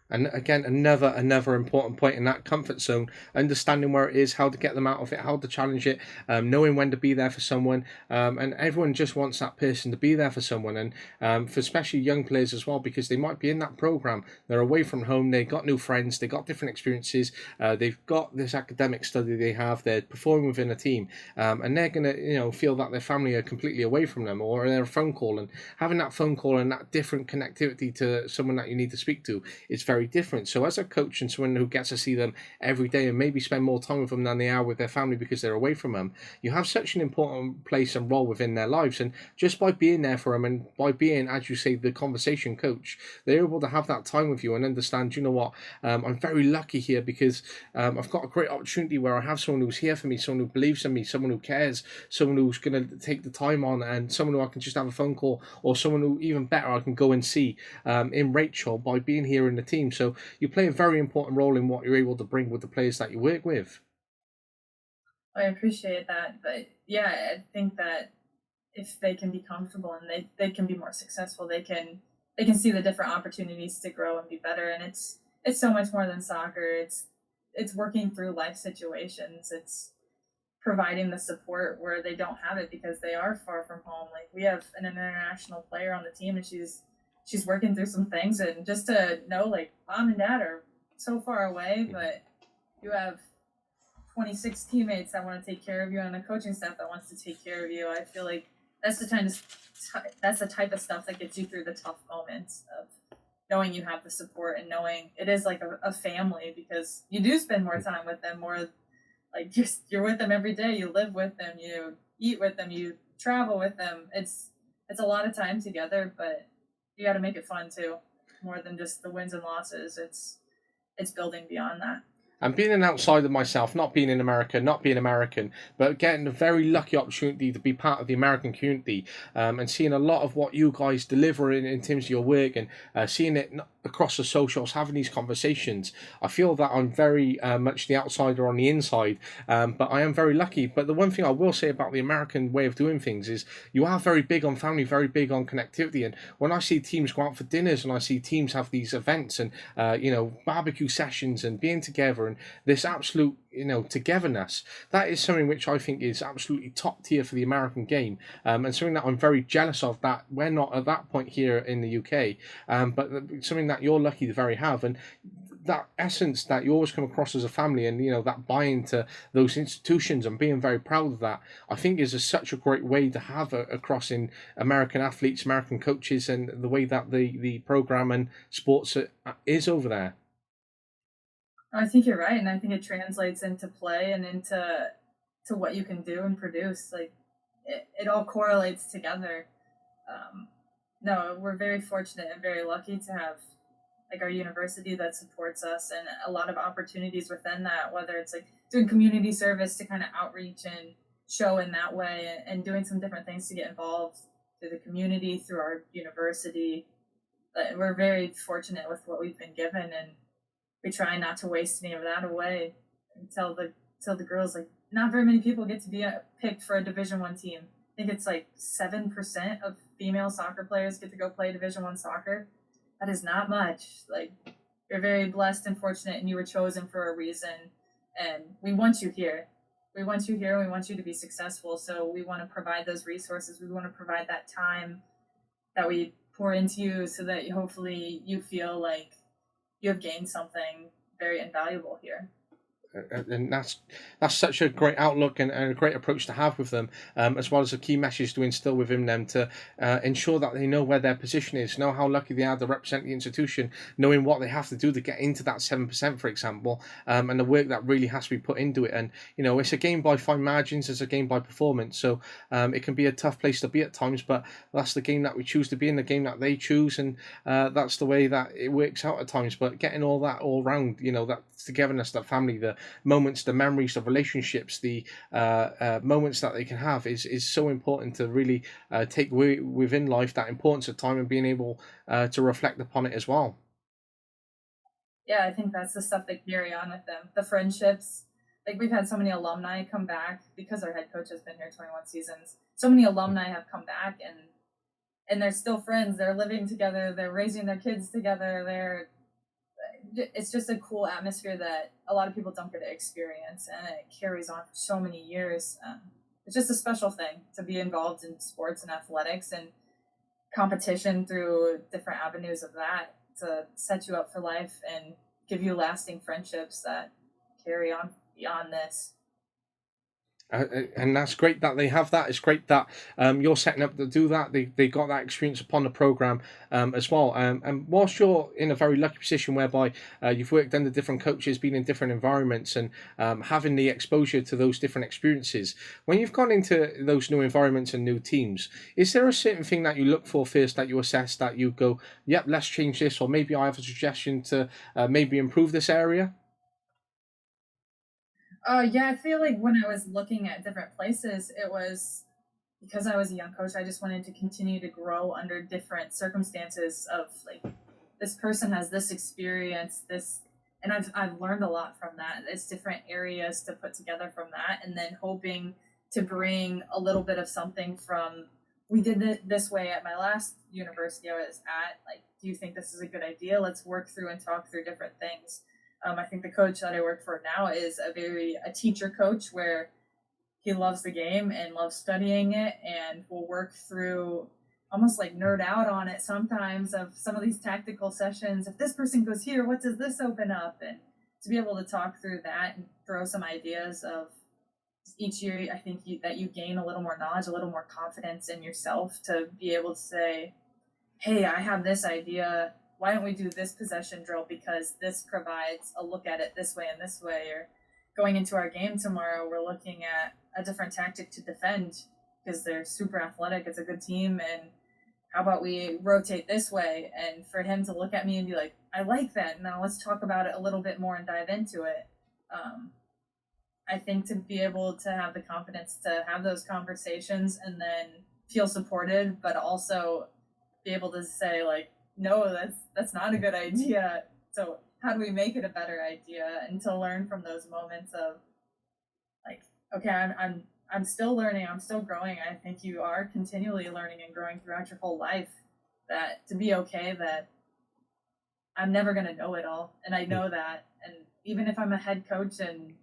Speaker 2: And again, another important point in that comfort zone, understanding where it is, how to get them out of it, how to challenge it, knowing when to be there for someone. And everyone just wants that person to be there for someone. And for especially young players as well, because they might be in that program, they're away from home, they got new friends, they got different experiences, they've got this academic study they have, they're performing within a team, and they're going to feel that their family are completely away from them, or they're a phone call, and having that phone call and that different connectivity to someone that you need to speak to is very very different. So as a coach and someone who gets to see them every day and maybe spend more time with them than they are with their family because they're away from them, you have such an important place and role within their lives. And just by being there for them and by being, as you say, the conversation coach, they're able to have that time with you and understand, you know what, I'm very lucky here because I've got a great opportunity where I have someone who's here for me, someone who believes in me, someone who cares, someone who's going to take the time on, and someone who I can just have a phone call, or someone who, even better, I can go and see in Rachel by being here in the team. So you play a very important role in what you're able to bring with the players that you work with.
Speaker 3: I appreciate that, but yeah, I think that if they can be comfortable and they can be more successful, they can see the different opportunities to grow and be better. And it's so much more than soccer. It's working through life situations. It's providing the support where they don't have it because they are far from home. Like, we have an international player on the team, and she's working through some things, and just to know, like, mom and dad are so far away, but you have 26 teammates that want to take care of you and a coaching staff that wants to take care of you. I feel like that's the type of stuff that gets you through the tough moments of knowing you have the support and knowing it is like a family, because you do spend more time with them, more like you're with them every day. You live with them, you eat with them, you travel with them. It's a lot of time together, but you got to make it fun too, more than just the wins and losses. It's building beyond that.
Speaker 2: And being an outsider myself, not being in America, not being American, but getting a very lucky opportunity to be part of the American community, and seeing a lot of what you guys deliver in terms of your work, and seeing it across the socials, having these conversations, I feel that I'm very much the outsider on the inside, but I am very lucky. But the one thing I will say about the American way of doing things is you are very big on family, very big on connectivity. And when I see teams go out for dinners and I see teams have these events and barbecue sessions and being together and this absolute togetherness, that is something which I think is absolutely top tier for the American game, and something that I'm very jealous of that we're not at that point here in the UK, but something that you're lucky to very have. And that essence that you always come across as a family, and that buy-in to those institutions and being very proud of that, I think is such a great way to have across in American athletes, American coaches, and the way that the program and sports is over there.
Speaker 3: I think you're right, and I think it translates into play and into what you can do and produce. Like, it all correlates together. No, we're very fortunate and very lucky to have like our university that supports us, and a lot of opportunities within that, whether it's like doing community service to kind of outreach and show in that way, and doing some different things to get involved through the community, through our university. But we're very fortunate with what we've been given, and we try not to waste any of that away, and tell the girls, like, not very many people get to be picked for a Division I team. I think it's like 7% of female soccer players get to go play Division I soccer. That is not much. Like, you're very blessed and fortunate, and you were chosen for a reason. And we want you here. We want you here. We want you to be successful. So we want to provide those resources. We want to provide that time that we pour into you, so that hopefully you feel like you have gained something very invaluable here.
Speaker 2: And that's such a great outlook and a great approach to have with them, as well as a key message to instill within them to ensure that they know where their position is, know how lucky they are to represent the institution, knowing what they have to do to get into that 7%, for example, and the work that really has to be put into it. And it's a game by fine margins, it's a game by performance, so it can be a tough place to be at times, but that's the game that we choose to be in, the game that they choose, and that's the way that it works out at times. But getting all that all round, that togetherness, that family, the moments, the memories, the relationships, the moments that they can have is so important to really take within life, that importance of time and being able to reflect upon it as well.
Speaker 3: Yeah, I think that's the stuff they carry on with them. The friendships. Like, we've had so many alumni come back because our head coach has been here 21 seasons. So many alumni have come back, and they're still friends. They're living together. They're raising their kids together. It's just a cool atmosphere that a lot of people don't get to experience, and it carries on for so many years. It's just a special thing to be involved in sports and athletics and competition through different avenues of that, to set you up for life and give you lasting friendships that carry on beyond this.
Speaker 2: And that's great that they have that. It's great that you're setting up to do that. They got that experience upon the program as well. And whilst you're in a very lucky position whereby you've worked under different coaches, been in different environments, and having the exposure to those different experiences, when you've gone into those new environments and new teams, is there a certain thing that you look for first, that you assess, that you go, yep, let's change this, or maybe I have a suggestion to maybe improve this area?
Speaker 3: Yeah, I feel like when I was looking at different places, it was because I was a young coach, I just wanted to continue to grow under different circumstances of like this person has this experience, this and I've learned a lot from that. It's different areas to put together from that and then hoping to bring a little bit of something from we did it this way at my last university I was at. Like, do you think this is a good idea? Let's work through and talk through different things. I think the coach that I work for now is a teacher coach where he loves the game and loves studying it and will work through almost like nerd out on it sometimes of some of these tactical sessions. If this person goes here, what does this open up? And to be able to talk through that and throw some ideas of each year, I think that you gain a little more knowledge, a little more confidence in yourself to be able to say, hey, I have this idea. Why don't we do this possession drill because this provides a look at it this way and this way? Or going into our game tomorrow, we're looking at a different tactic to defend because they're super athletic. It's a good team. And how about we rotate this way? And for him to look at me and be like, I like that. Now let's talk about it a little bit more and dive into it. Um, I think to be able to have the confidence to have those conversations and then feel supported, but also be able to say like, no, that's not a good idea. So how do we make it a better idea? And to learn from those moments of like, okay, I'm still learning, I'm still growing. I think you are continually learning and growing throughout your whole life. That to be okay that I'm never gonna know it all, and I know that. And even if I'm a head coach and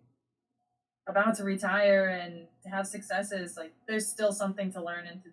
Speaker 3: about to retire and to have successes, like there's still something to learn and to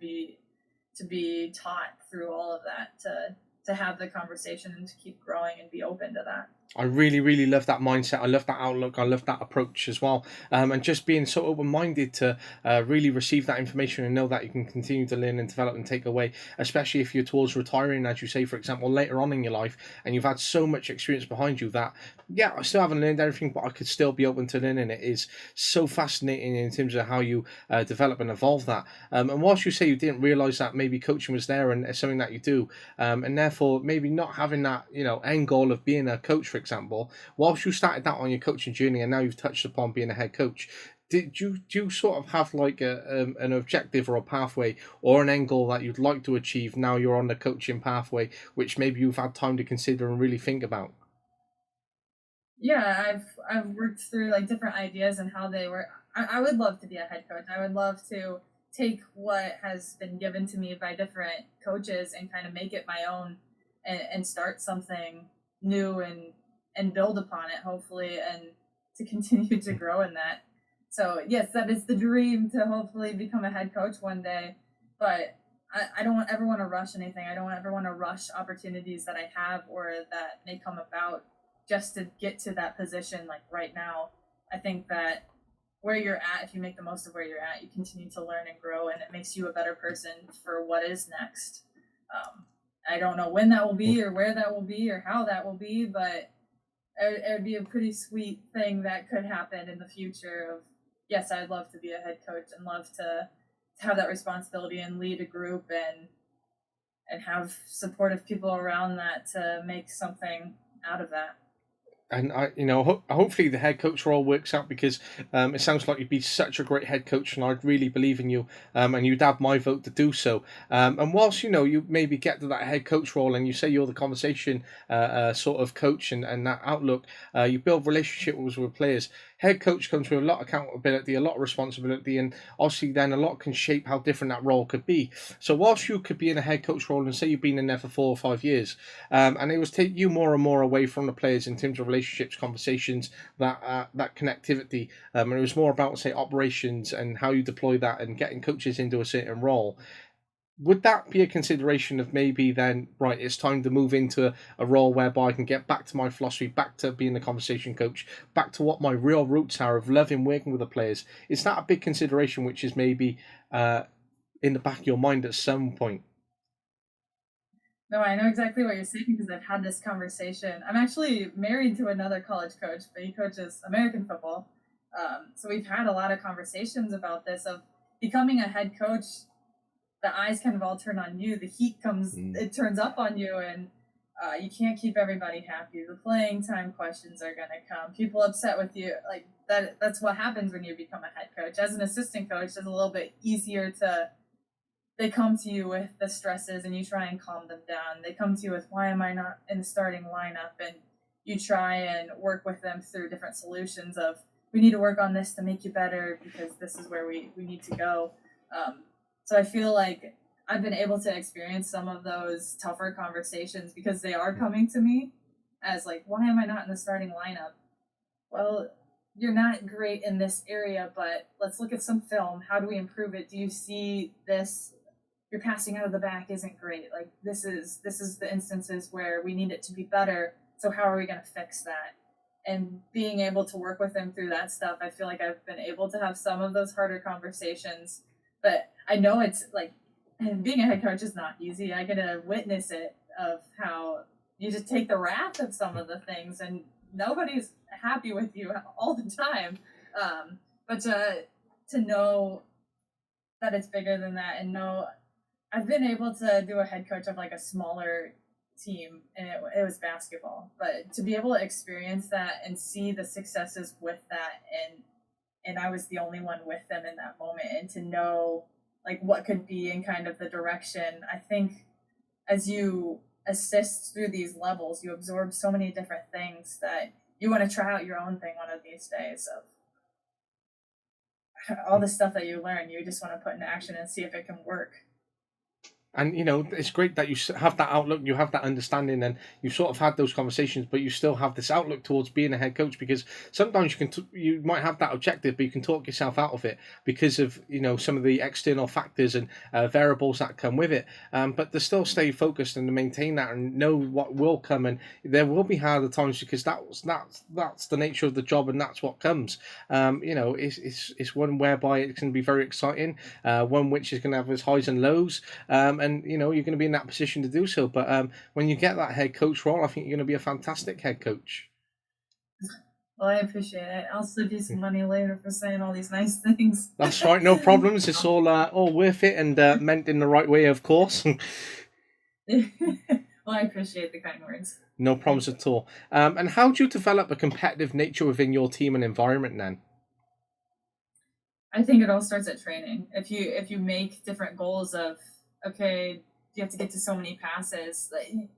Speaker 3: be taught through all of that to have the conversation and to keep growing and be open to that.
Speaker 2: I really, really love that mindset. I love that outlook. I love that approach as well. And just being so open minded to really receive that information and know that you can continue to learn and develop and take away, especially if you're towards retiring, as you say, for example, later on in your life, and you've had so much experience behind you that, yeah, I still haven't learned everything, but I could still be open to learning. It is so fascinating in terms of how you develop and evolve that. And whilst you say you didn't realize that maybe coaching was there and it's something that you do, and therefore maybe not having that end goal of being a coach, for example, whilst you started that on your coaching journey and now you've touched upon being a head coach, do you sort of have like an objective or a pathway or an end goal that you'd like to achieve now you're on the coaching pathway, which maybe you've had time to consider and really think about?
Speaker 3: Yeah, I've worked through like different ideas and how they work. I would love to be a head coach. I would love to take what has been given to me by different coaches and kind of make it my own and start something new and build upon it hopefully and to continue to grow in that. So yes, that is the dream to hopefully become a head coach one day. But I don't ever want to rush anything. I don't ever want to rush opportunities that I have or that may come about just to get to that position like right now. I think that where you're at, if you make the most of where you're at, you continue to learn and grow and it makes you a better person for what is next. I don't know when that will be or where that will be or how that will be, but it would be a pretty sweet thing that could happen in the future of yes, I'd love to be a head coach and love to have that responsibility and lead a group and have supportive people around that to make something out of that.
Speaker 2: And hopefully the head coach role works out because it sounds like you'd be such a great head coach, and I'd really believe in you, and you'd have my vote to do so. And whilst you maybe get to that head coach role, and you say you're the conversation sort of coach and that outlook, you build relationships with players. Head coach comes with a lot of accountability, a lot of responsibility, and obviously then a lot can shape how different that role could be. So whilst you could be in a head coach role and say you've been in there for 4 or 5 years, and it was take you more and more away from the players in terms of relationships, conversations, that connectivity, and it was more about say operations and how you deploy that and getting coaches into a certain role. would that be a consideration of maybe then, right, it's time to move into a role whereby I can get back to my philosophy, back to being the conversation coach, back to what my real roots are of loving working with the players? Is that a big consideration which is maybe in the back of your mind at some point?
Speaker 3: No, I know exactly what you're saying because I've had this conversation. I'm actually married to another college coach, but he coaches American football. So we've had a lot of conversations about this of becoming a head coach. The eyes kind of all turn on you. The heat comes, it turns up on you, and you can't keep everybody happy. The playing time questions are going to come. People upset with you. Like that's what happens when you become a head coach. As an assistant coach, it's a little bit easier to, they come to you with the stresses and you try and calm them down. They come to you with, why am I not in the starting lineup? And you try and work with them through different solutions of, we need to work on this to make you better because this is where we need to go. So I feel like I've been able to experience some of those tougher conversations because they are coming to me as like, why am I not in the starting lineup? Well, you're not great in this area, but let's look at some film. How do we improve it? Do you see this? Your passing out of the back isn't great. Like this is the instances where we need it to be better. So how are we going to fix that? And being able to work with them through that stuff, I feel like I've been able to have some of those harder conversations. But I know it's like, being a head coach is not easy. I get to witness it of how you just take the wrath of some of the things, and nobody's happy with you all the time. But to know that it's bigger than that, and know I've been able to do a head coach of like a smaller team, and it was basketball. But to be able to experience that and see the successes with that, and I was the only one with them in that moment, and to know like what could be in kind of the direction. I think as you assist through these levels, you absorb so many different things that you want to try out your own thing one of these days of all the stuff that you learn. You just want to put into action and see if it can work.
Speaker 2: And it's great that you have that outlook, you have that understanding, and you sort of had those conversations, but you still have this outlook towards being a head coach, because sometimes you might have that objective, but you can talk yourself out of it because of some of the external factors and variables that come with it. But to still stay focused and to maintain that and know what will come, and there will be harder times because that's the nature of the job, and that's what comes. It's one whereby it can be very exciting, one which is going to have its highs and lows. And you're going to be in that position to do so. But when you get that head coach role, I think you're going to be a fantastic head coach.
Speaker 3: Well, I appreciate it. I'll slip you some money later for saying all these nice things.
Speaker 2: That's right, no problems. It's all worth it, and meant in the right way, of course.
Speaker 3: Well, I appreciate the kind words.
Speaker 2: No problems at all. And how do you develop a competitive nature within your team and environment then?
Speaker 3: I think it all starts at training. If you make different goals of, okay, you have to get to so many passes,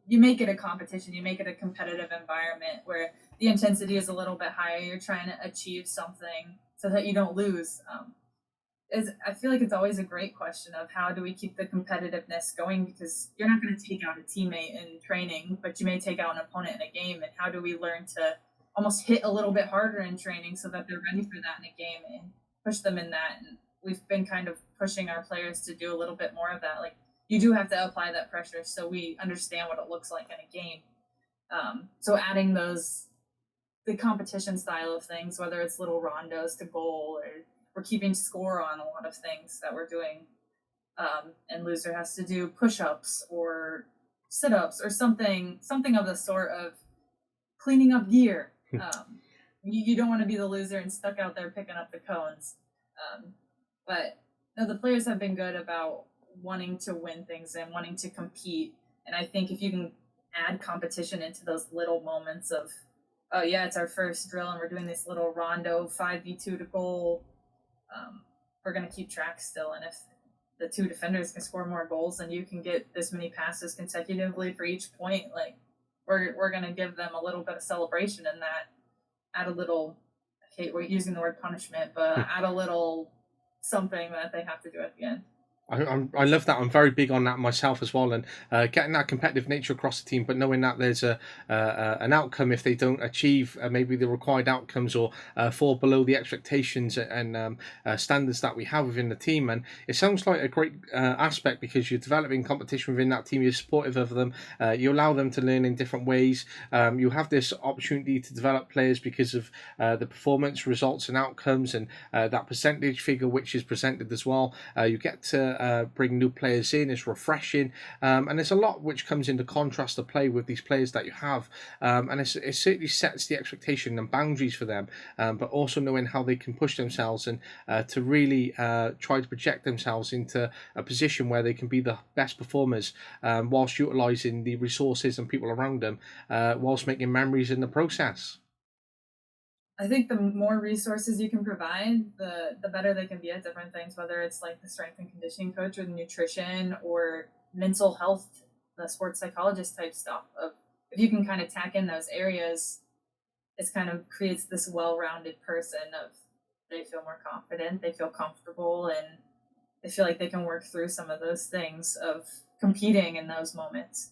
Speaker 3: you make it a competition, you make it a competitive environment where the intensity is a little bit higher, you're trying to achieve something so that you don't lose. I feel like it's always a great question of how do we keep the competitiveness going, because you're not going to take out a teammate in training, but you may take out an opponent in a game, and how do we learn to almost hit a little bit harder in training so that they're ready for that in a game and push them in that. And we've been kind of pushing our players to do a little bit more of that. Like, you do have to apply that pressure so we understand what it looks like in a game. So adding the competition style of things, whether it's little rondos to goal, or we're keeping score on a lot of things that we're doing. And loser has to do push-ups or sit-ups or something of the sort of cleaning up gear. You don't want to be the loser and stuck out there picking up the cones. But no, the players have been good about wanting to win things and wanting to compete. And I think if you can add competition into those little moments of, oh yeah, it's our first drill and we're doing this little rondo 5v2 to goal, we're going to keep track still. And if the two defenders can score more goals and you can get this many passes consecutively for each point, like we're going to give them a little bit of celebration in that. Add a little, I hate using the word punishment, but add a little something that they have to do at the end.
Speaker 2: I love that. I'm very big on that myself as well, and getting that competitive nature across the team, but knowing that there's an outcome if they don't achieve maybe the required outcomes or fall below the expectations and standards that we have within the team. And it sounds like a great aspect because you're developing competition within that team. You're supportive of them. You allow them to learn in different ways. You have this opportunity to develop players because of the performance, results, and outcomes, and that percentage figure which is presented as well. You get to bring new players in. It's refreshing, and there's a lot which comes into contrast to play with these players that you have, and it certainly sets the expectation and boundaries for them, but also knowing how they can push themselves and to really try to project themselves into a position where they can be the best performers, whilst utilising the resources and people around them, whilst making memories in the process.
Speaker 3: I think the more resources you can provide, the better they can be at different things, whether it's like the strength and conditioning coach or the nutrition or mental health, the sports psychologist type stuff. Of if you can kind of tack in those areas, it's kind of creates this well-rounded person of they feel more confident, they feel comfortable, and they feel like they can work through some of those things of competing in those moments.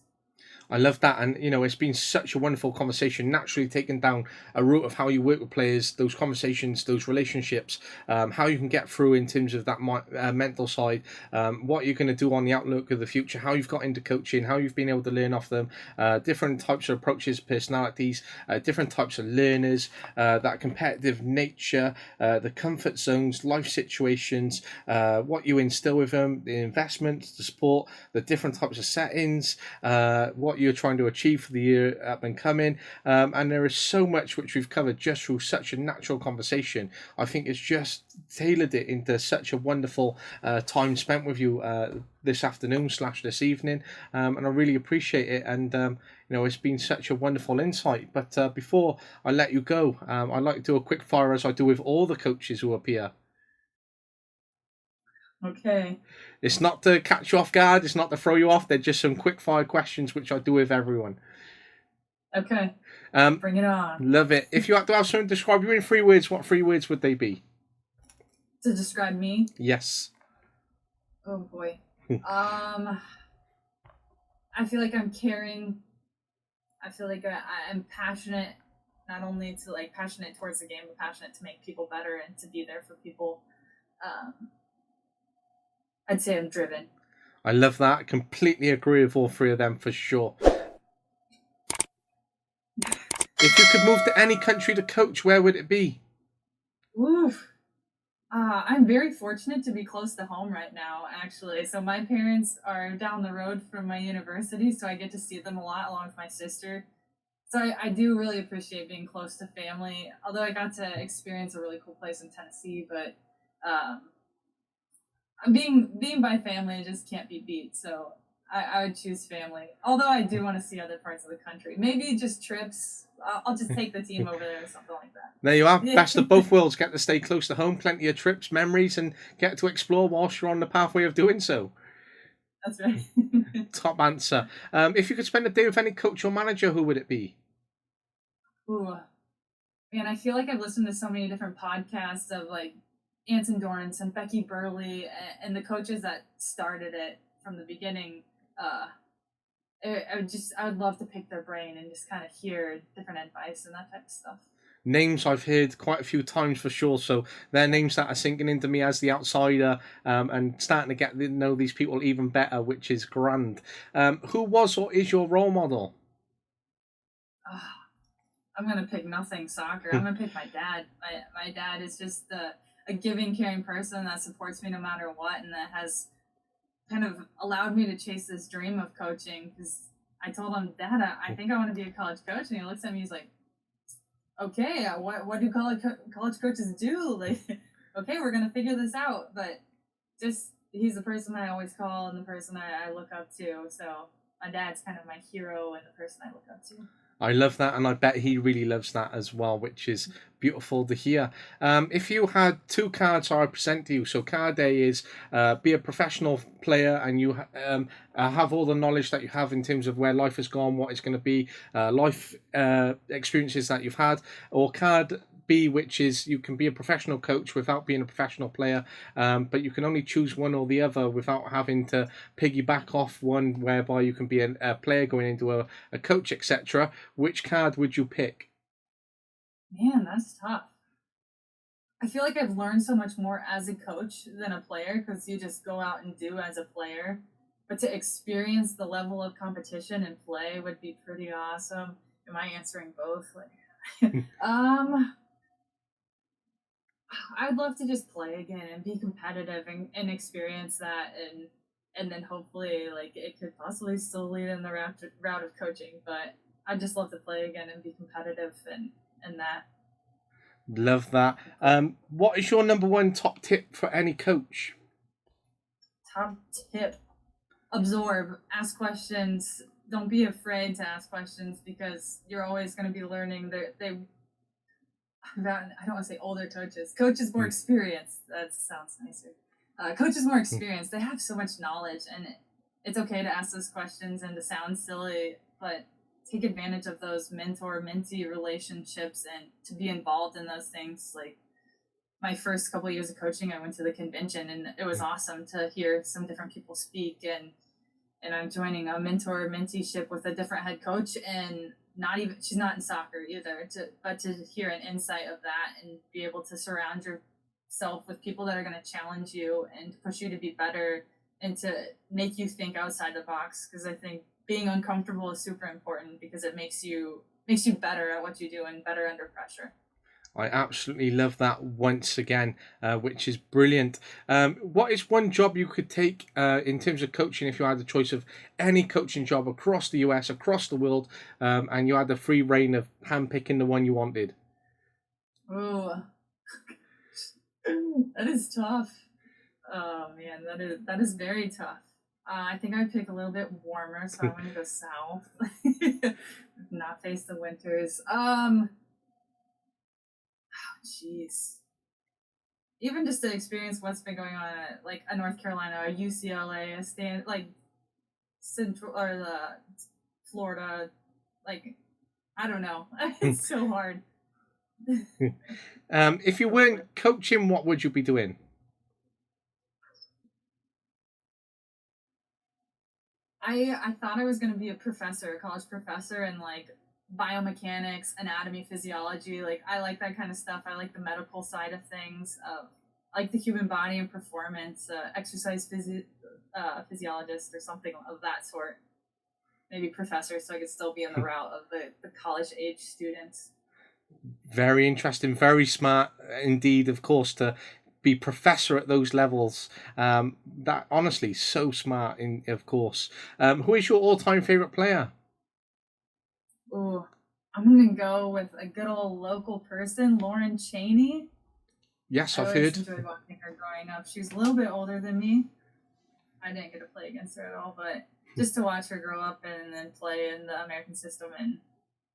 Speaker 2: I love that, and it's been such a wonderful conversation. Naturally, taking down a route of how you work with players, those conversations, those relationships, how you can get through in terms of that mental side, what you're going to do on the outlook of the future, how you've got into coaching, how you've been able to learn off them, different types of approaches, personalities, different types of learners, that competitive nature, the comfort zones, life situations, what you instill with them, the investments, the support, the different types of settings, what you're trying to achieve for the year up and coming, and there is so much which we've covered just through such a natural conversation. I think it's just tailored it into such a wonderful time spent with you this afternoon / this evening, and I really appreciate it. And it's been such a wonderful insight. But before I let you go, I'd like to do a quick fire as I do with all the coaches who appear.
Speaker 3: Okay.
Speaker 2: It's not to catch you off guard. It's not to throw you off. They're just some quick fire questions which I do with everyone.
Speaker 3: Okay. Bring it on.
Speaker 2: Love it. If you had to have someone describe you in 3 words, what 3 words would they be?
Speaker 3: To describe me?
Speaker 2: Yes.
Speaker 3: Oh boy. I feel like I'm caring. I feel like I'm passionate, not only to passionate towards the game, but passionate to make people better and to be there for people. I'd say I'm driven.
Speaker 2: I love that. Completely agree with all 3 of them for sure. If you could move to any country to coach, where would it be?
Speaker 3: Oof. I'm very fortunate to be close to home right now, actually. So my parents are down the road from my university, so I get to see them a lot along with my sister. So I do really appreciate being close to family, although I got to experience a really cool place in Tennessee, but being by family just can't be beat. So I would choose family. Although I do want to see other parts of the country. Maybe just trips. I'll just take the team over there or something like that.
Speaker 2: There you are. Best of both worlds. Get to stay close to home, plenty of trips, memories, and get to explore whilst you're on the pathway of doing so.
Speaker 3: That's right.
Speaker 2: Top answer. If you could spend a day with any coach or manager, who would it be?
Speaker 3: Ooh. Man, I feel like I've listened to so many different podcasts of Anson Dorrance and Becky Burley and the coaches that started it from the beginning. I would love to pick their brain and just kind of hear different advice and that type of stuff.
Speaker 2: Names I've heard quite a few times for sure, so they're names that are sinking into me as the outsider, and starting to get to know these people even better, which is grand. Who was or is your role model?
Speaker 3: I'm gonna pick nothing soccer. I'm gonna pick my dad. My dad is just a giving, caring person that supports me no matter what, and that has kind of allowed me to chase this dream of coaching. Because I told him, Dad, I think I want to be a college coach, and he looks at me, he's like, okay, what do college coaches do? Okay, we're gonna figure this out. But just he's the person I always call and the person I look up to. So my dad's kind of my hero and the person I look up to.
Speaker 2: I love that, and I bet he really loves that as well, which is beautiful to hear. If you had 2 cards I present to you, so card A is be a professional player and you have all the knowledge that you have in terms of where life has gone, what it's going to be, life experiences that you've had, or card B, which is you can be a professional coach without being a professional player, but you can only choose one or the other without having to piggyback off one, whereby you can be a player going into a coach, etc. Which card would you pick?
Speaker 3: Man, that's tough. I feel like I've learned so much more as a coach than a player because you just go out and do as a player. But to experience the level of competition and play would be pretty awesome. Am I answering both? I'd love to just play again and be competitive and experience that and then hopefully like it could possibly still lead in the route of coaching. But I'd just love to play again and be competitive and that.
Speaker 2: Love that. What is your number one top tip for any coach?
Speaker 3: Top tip: absorb, ask questions. Don't be afraid to ask questions because you're always going to be learning. I don't want to say older coaches. Coaches more experienced. That sounds nicer. Coaches more experienced. They have so much knowledge, and it's okay to ask those questions and to sound silly, but take advantage of those mentor-mentee relationships and to be involved in those things. Like my first couple of years of coaching, I went to the convention, and it was awesome to hear some different people speak. And I'm joining a mentor-menteeship with a different head coach, and she's not in soccer either. But to hear an insight of that and be able to surround yourself with people that are going to challenge you and push you to be better and to make you think outside the box, because I think being uncomfortable is super important because it makes you better at what you do and better under pressure.
Speaker 2: I absolutely love that once again, which is brilliant. What is one job you could take in terms of coaching if you had the choice of any coaching job across the US, across the world, and you had the free reign of handpicking the one you wanted?
Speaker 3: Oh, that is tough. Oh man, that is very tough. I think I'd pick a little bit warmer, so I want to go south, not face the winters. Jeez. Even just to experience what's been going on at like a North Carolina, a UCLA, Central or the Florida, like I don't know. It's so hard.
Speaker 2: If you weren't coaching, what would you be doing?
Speaker 3: I thought I was going to be a college professor, and like biomechanics, anatomy, physiology. Like I like that kind of stuff. I like the medical side of things, like the human body and performance, exercise physiologist or something of that sort. Maybe professor, so I could still be in the route of the college age students.
Speaker 2: Very interesting, very smart indeed, of course, to be professor at those levels. That honestly, so smart, of course. Who is your all-time favorite player?
Speaker 3: Ooh, I'm gonna go with a good old local person, Lauren Cheney.
Speaker 2: Yes,
Speaker 3: I
Speaker 2: I've
Speaker 3: always
Speaker 2: heard.
Speaker 3: enjoyed watching her growing up. She's a little bit older than me. I didn't get to play against her at all, but just to watch her grow up and then play in the American system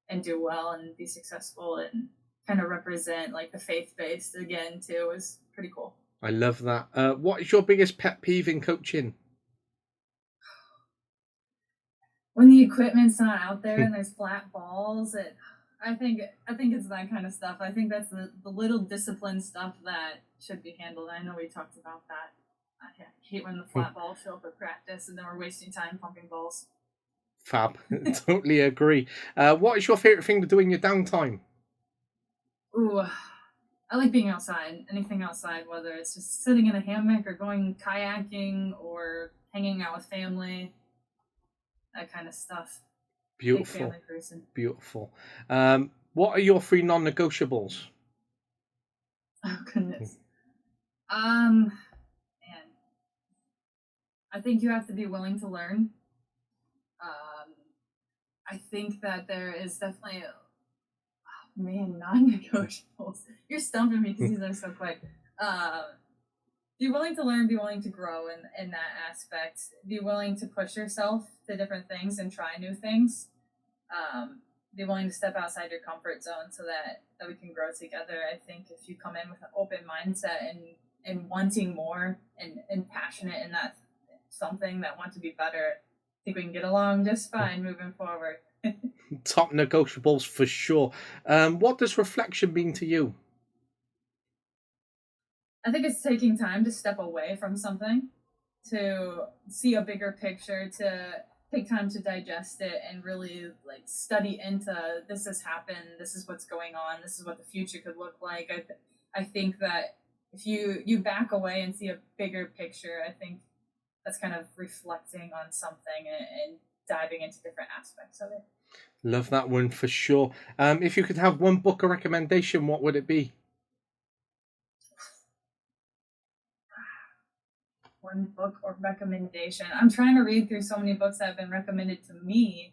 Speaker 3: and do well and be successful and kind of represent like the faith-based again too was pretty cool.
Speaker 2: I love that. What is your biggest pet peeve in coaching?
Speaker 3: When the equipment's not out there and there's flat balls, I think it's that kind of stuff. I think that's the little discipline stuff that should be handled. I know we talked about that. I hate when the flat balls show up at practice and then we're wasting time pumping balls.
Speaker 2: Fab. Totally agree. What is your favorite thing to do in your downtime?
Speaker 3: Ooh, I like being outside. Anything outside, whether it's just sitting in a hammock or going kayaking or hanging out with family, that kind of stuff.
Speaker 2: Beautiful.
Speaker 3: Big family person.
Speaker 2: Beautiful. What are your 3 non-negotiables?
Speaker 3: Oh goodness. Man, I think you have to be willing to learn. I think that there is definitely non-negotiables. You're stumping me because these are so quick. Be willing to learn, be willing to grow in that aspect. Be willing to push yourself to different things and try new things. Be willing to step outside your comfort zone so that we can grow together. I think if you come in with an open mindset and wanting more and passionate in that something that want to be better, I think we can get along just fine moving forward.
Speaker 2: Top negotiables for sure. What does reflection mean to you?
Speaker 3: I think it's taking time to step away from something, to see a bigger picture, to take time to digest it and really like study into this has happened, this is what's going on, this is what the future could look like. I think that if you back away and see a bigger picture, I think that's kind of reflecting on something and diving into different aspects of it.
Speaker 2: Love that one for sure. If you could have one book or recommendation, what would it be?
Speaker 3: One book or recommendation. I'm trying to read through so many books that have been recommended to me.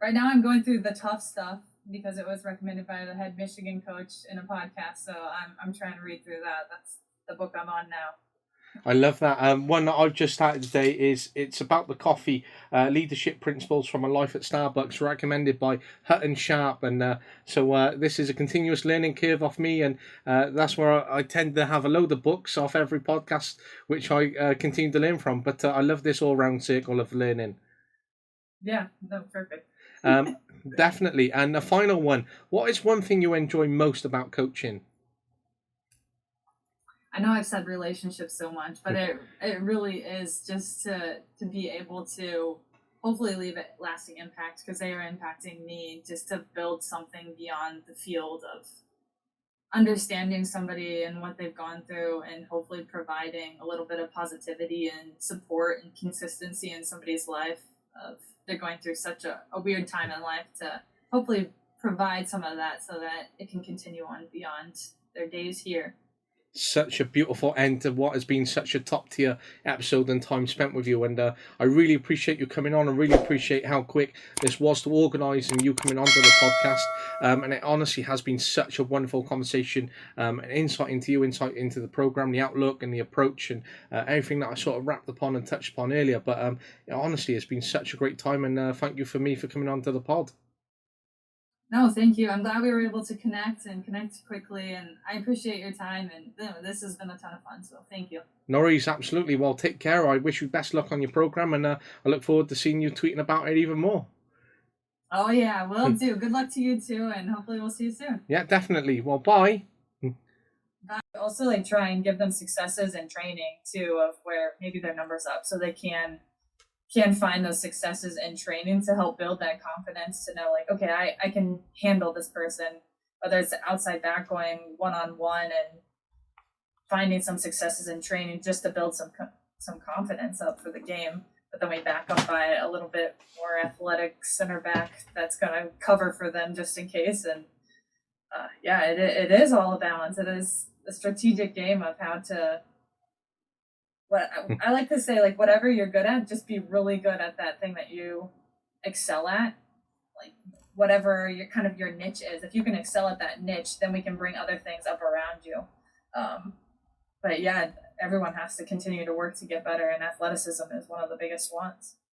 Speaker 3: Right now I'm going through the tough stuff because it was recommended by the head Michigan coach in a podcast. So I'm trying to read through that. That's the book I'm on now.
Speaker 2: I love that. One that I've just started today it's about the coffee, leadership principles from a life at Starbucks, recommended by Hutton Sharp, and so this is a continuous learning curve off me, and that's where I tend to have a load of books off every podcast, which I continue to learn from. But I love this all-round circle of learning.
Speaker 3: Yeah, no, perfect.
Speaker 2: Definitely. And the final one: what is one thing you enjoy most about coaching?
Speaker 3: I know I've said relationships so much, but it really is just to be able to hopefully leave a lasting impact, because they are impacting me, just to build something beyond the field of understanding somebody and what they've gone through, and hopefully providing a little bit of positivity and support and consistency in somebody's life. Of they're going through such a weird time in life, to hopefully provide some of that so that it can continue on beyond their days here.
Speaker 2: Such a beautiful end to what has been such a top tier episode and time spent with you, and I really appreciate you coming on. I really appreciate how quick this was to organise and you coming onto the podcast, and it honestly has been such a wonderful conversation, an insight into you, insight into the program, the outlook and the approach, and everything that I sort of wrapped upon and touched upon earlier. But honestly, it's been such a great time, and thank you for coming onto the pod.
Speaker 3: No, thank you. I'm glad we were able to connect quickly, and I appreciate your time, and this has been a ton of fun, so thank you.
Speaker 2: No worries, absolutely. Well, take care. I wish you best luck on your program, and I look forward to seeing you tweeting about it even more.
Speaker 3: Oh yeah, will do. Good luck to you too, and hopefully we'll see you soon.
Speaker 2: Yeah, definitely. Well, bye.
Speaker 3: Bye. Also, like, try and give them successes in training too, of where maybe their numbers up, so they can find those successes in training to help build that confidence, to know like, okay, I can handle this person, whether it's outside back going one-on-one, and finding some successes in training just to build some confidence up for the game. But then we back up by a little bit more athletic center back that's going to cover for them just in case. And yeah, it is all a balance. It is a strategic game of how to, what I like to say, like, whatever you're good at, just be really good at that thing that you excel at. Like, whatever your niche is, if you can excel at that niche, then we can bring other things up around you. But yeah, everyone has to continue to work to get better, and athleticism is one of the biggest ones.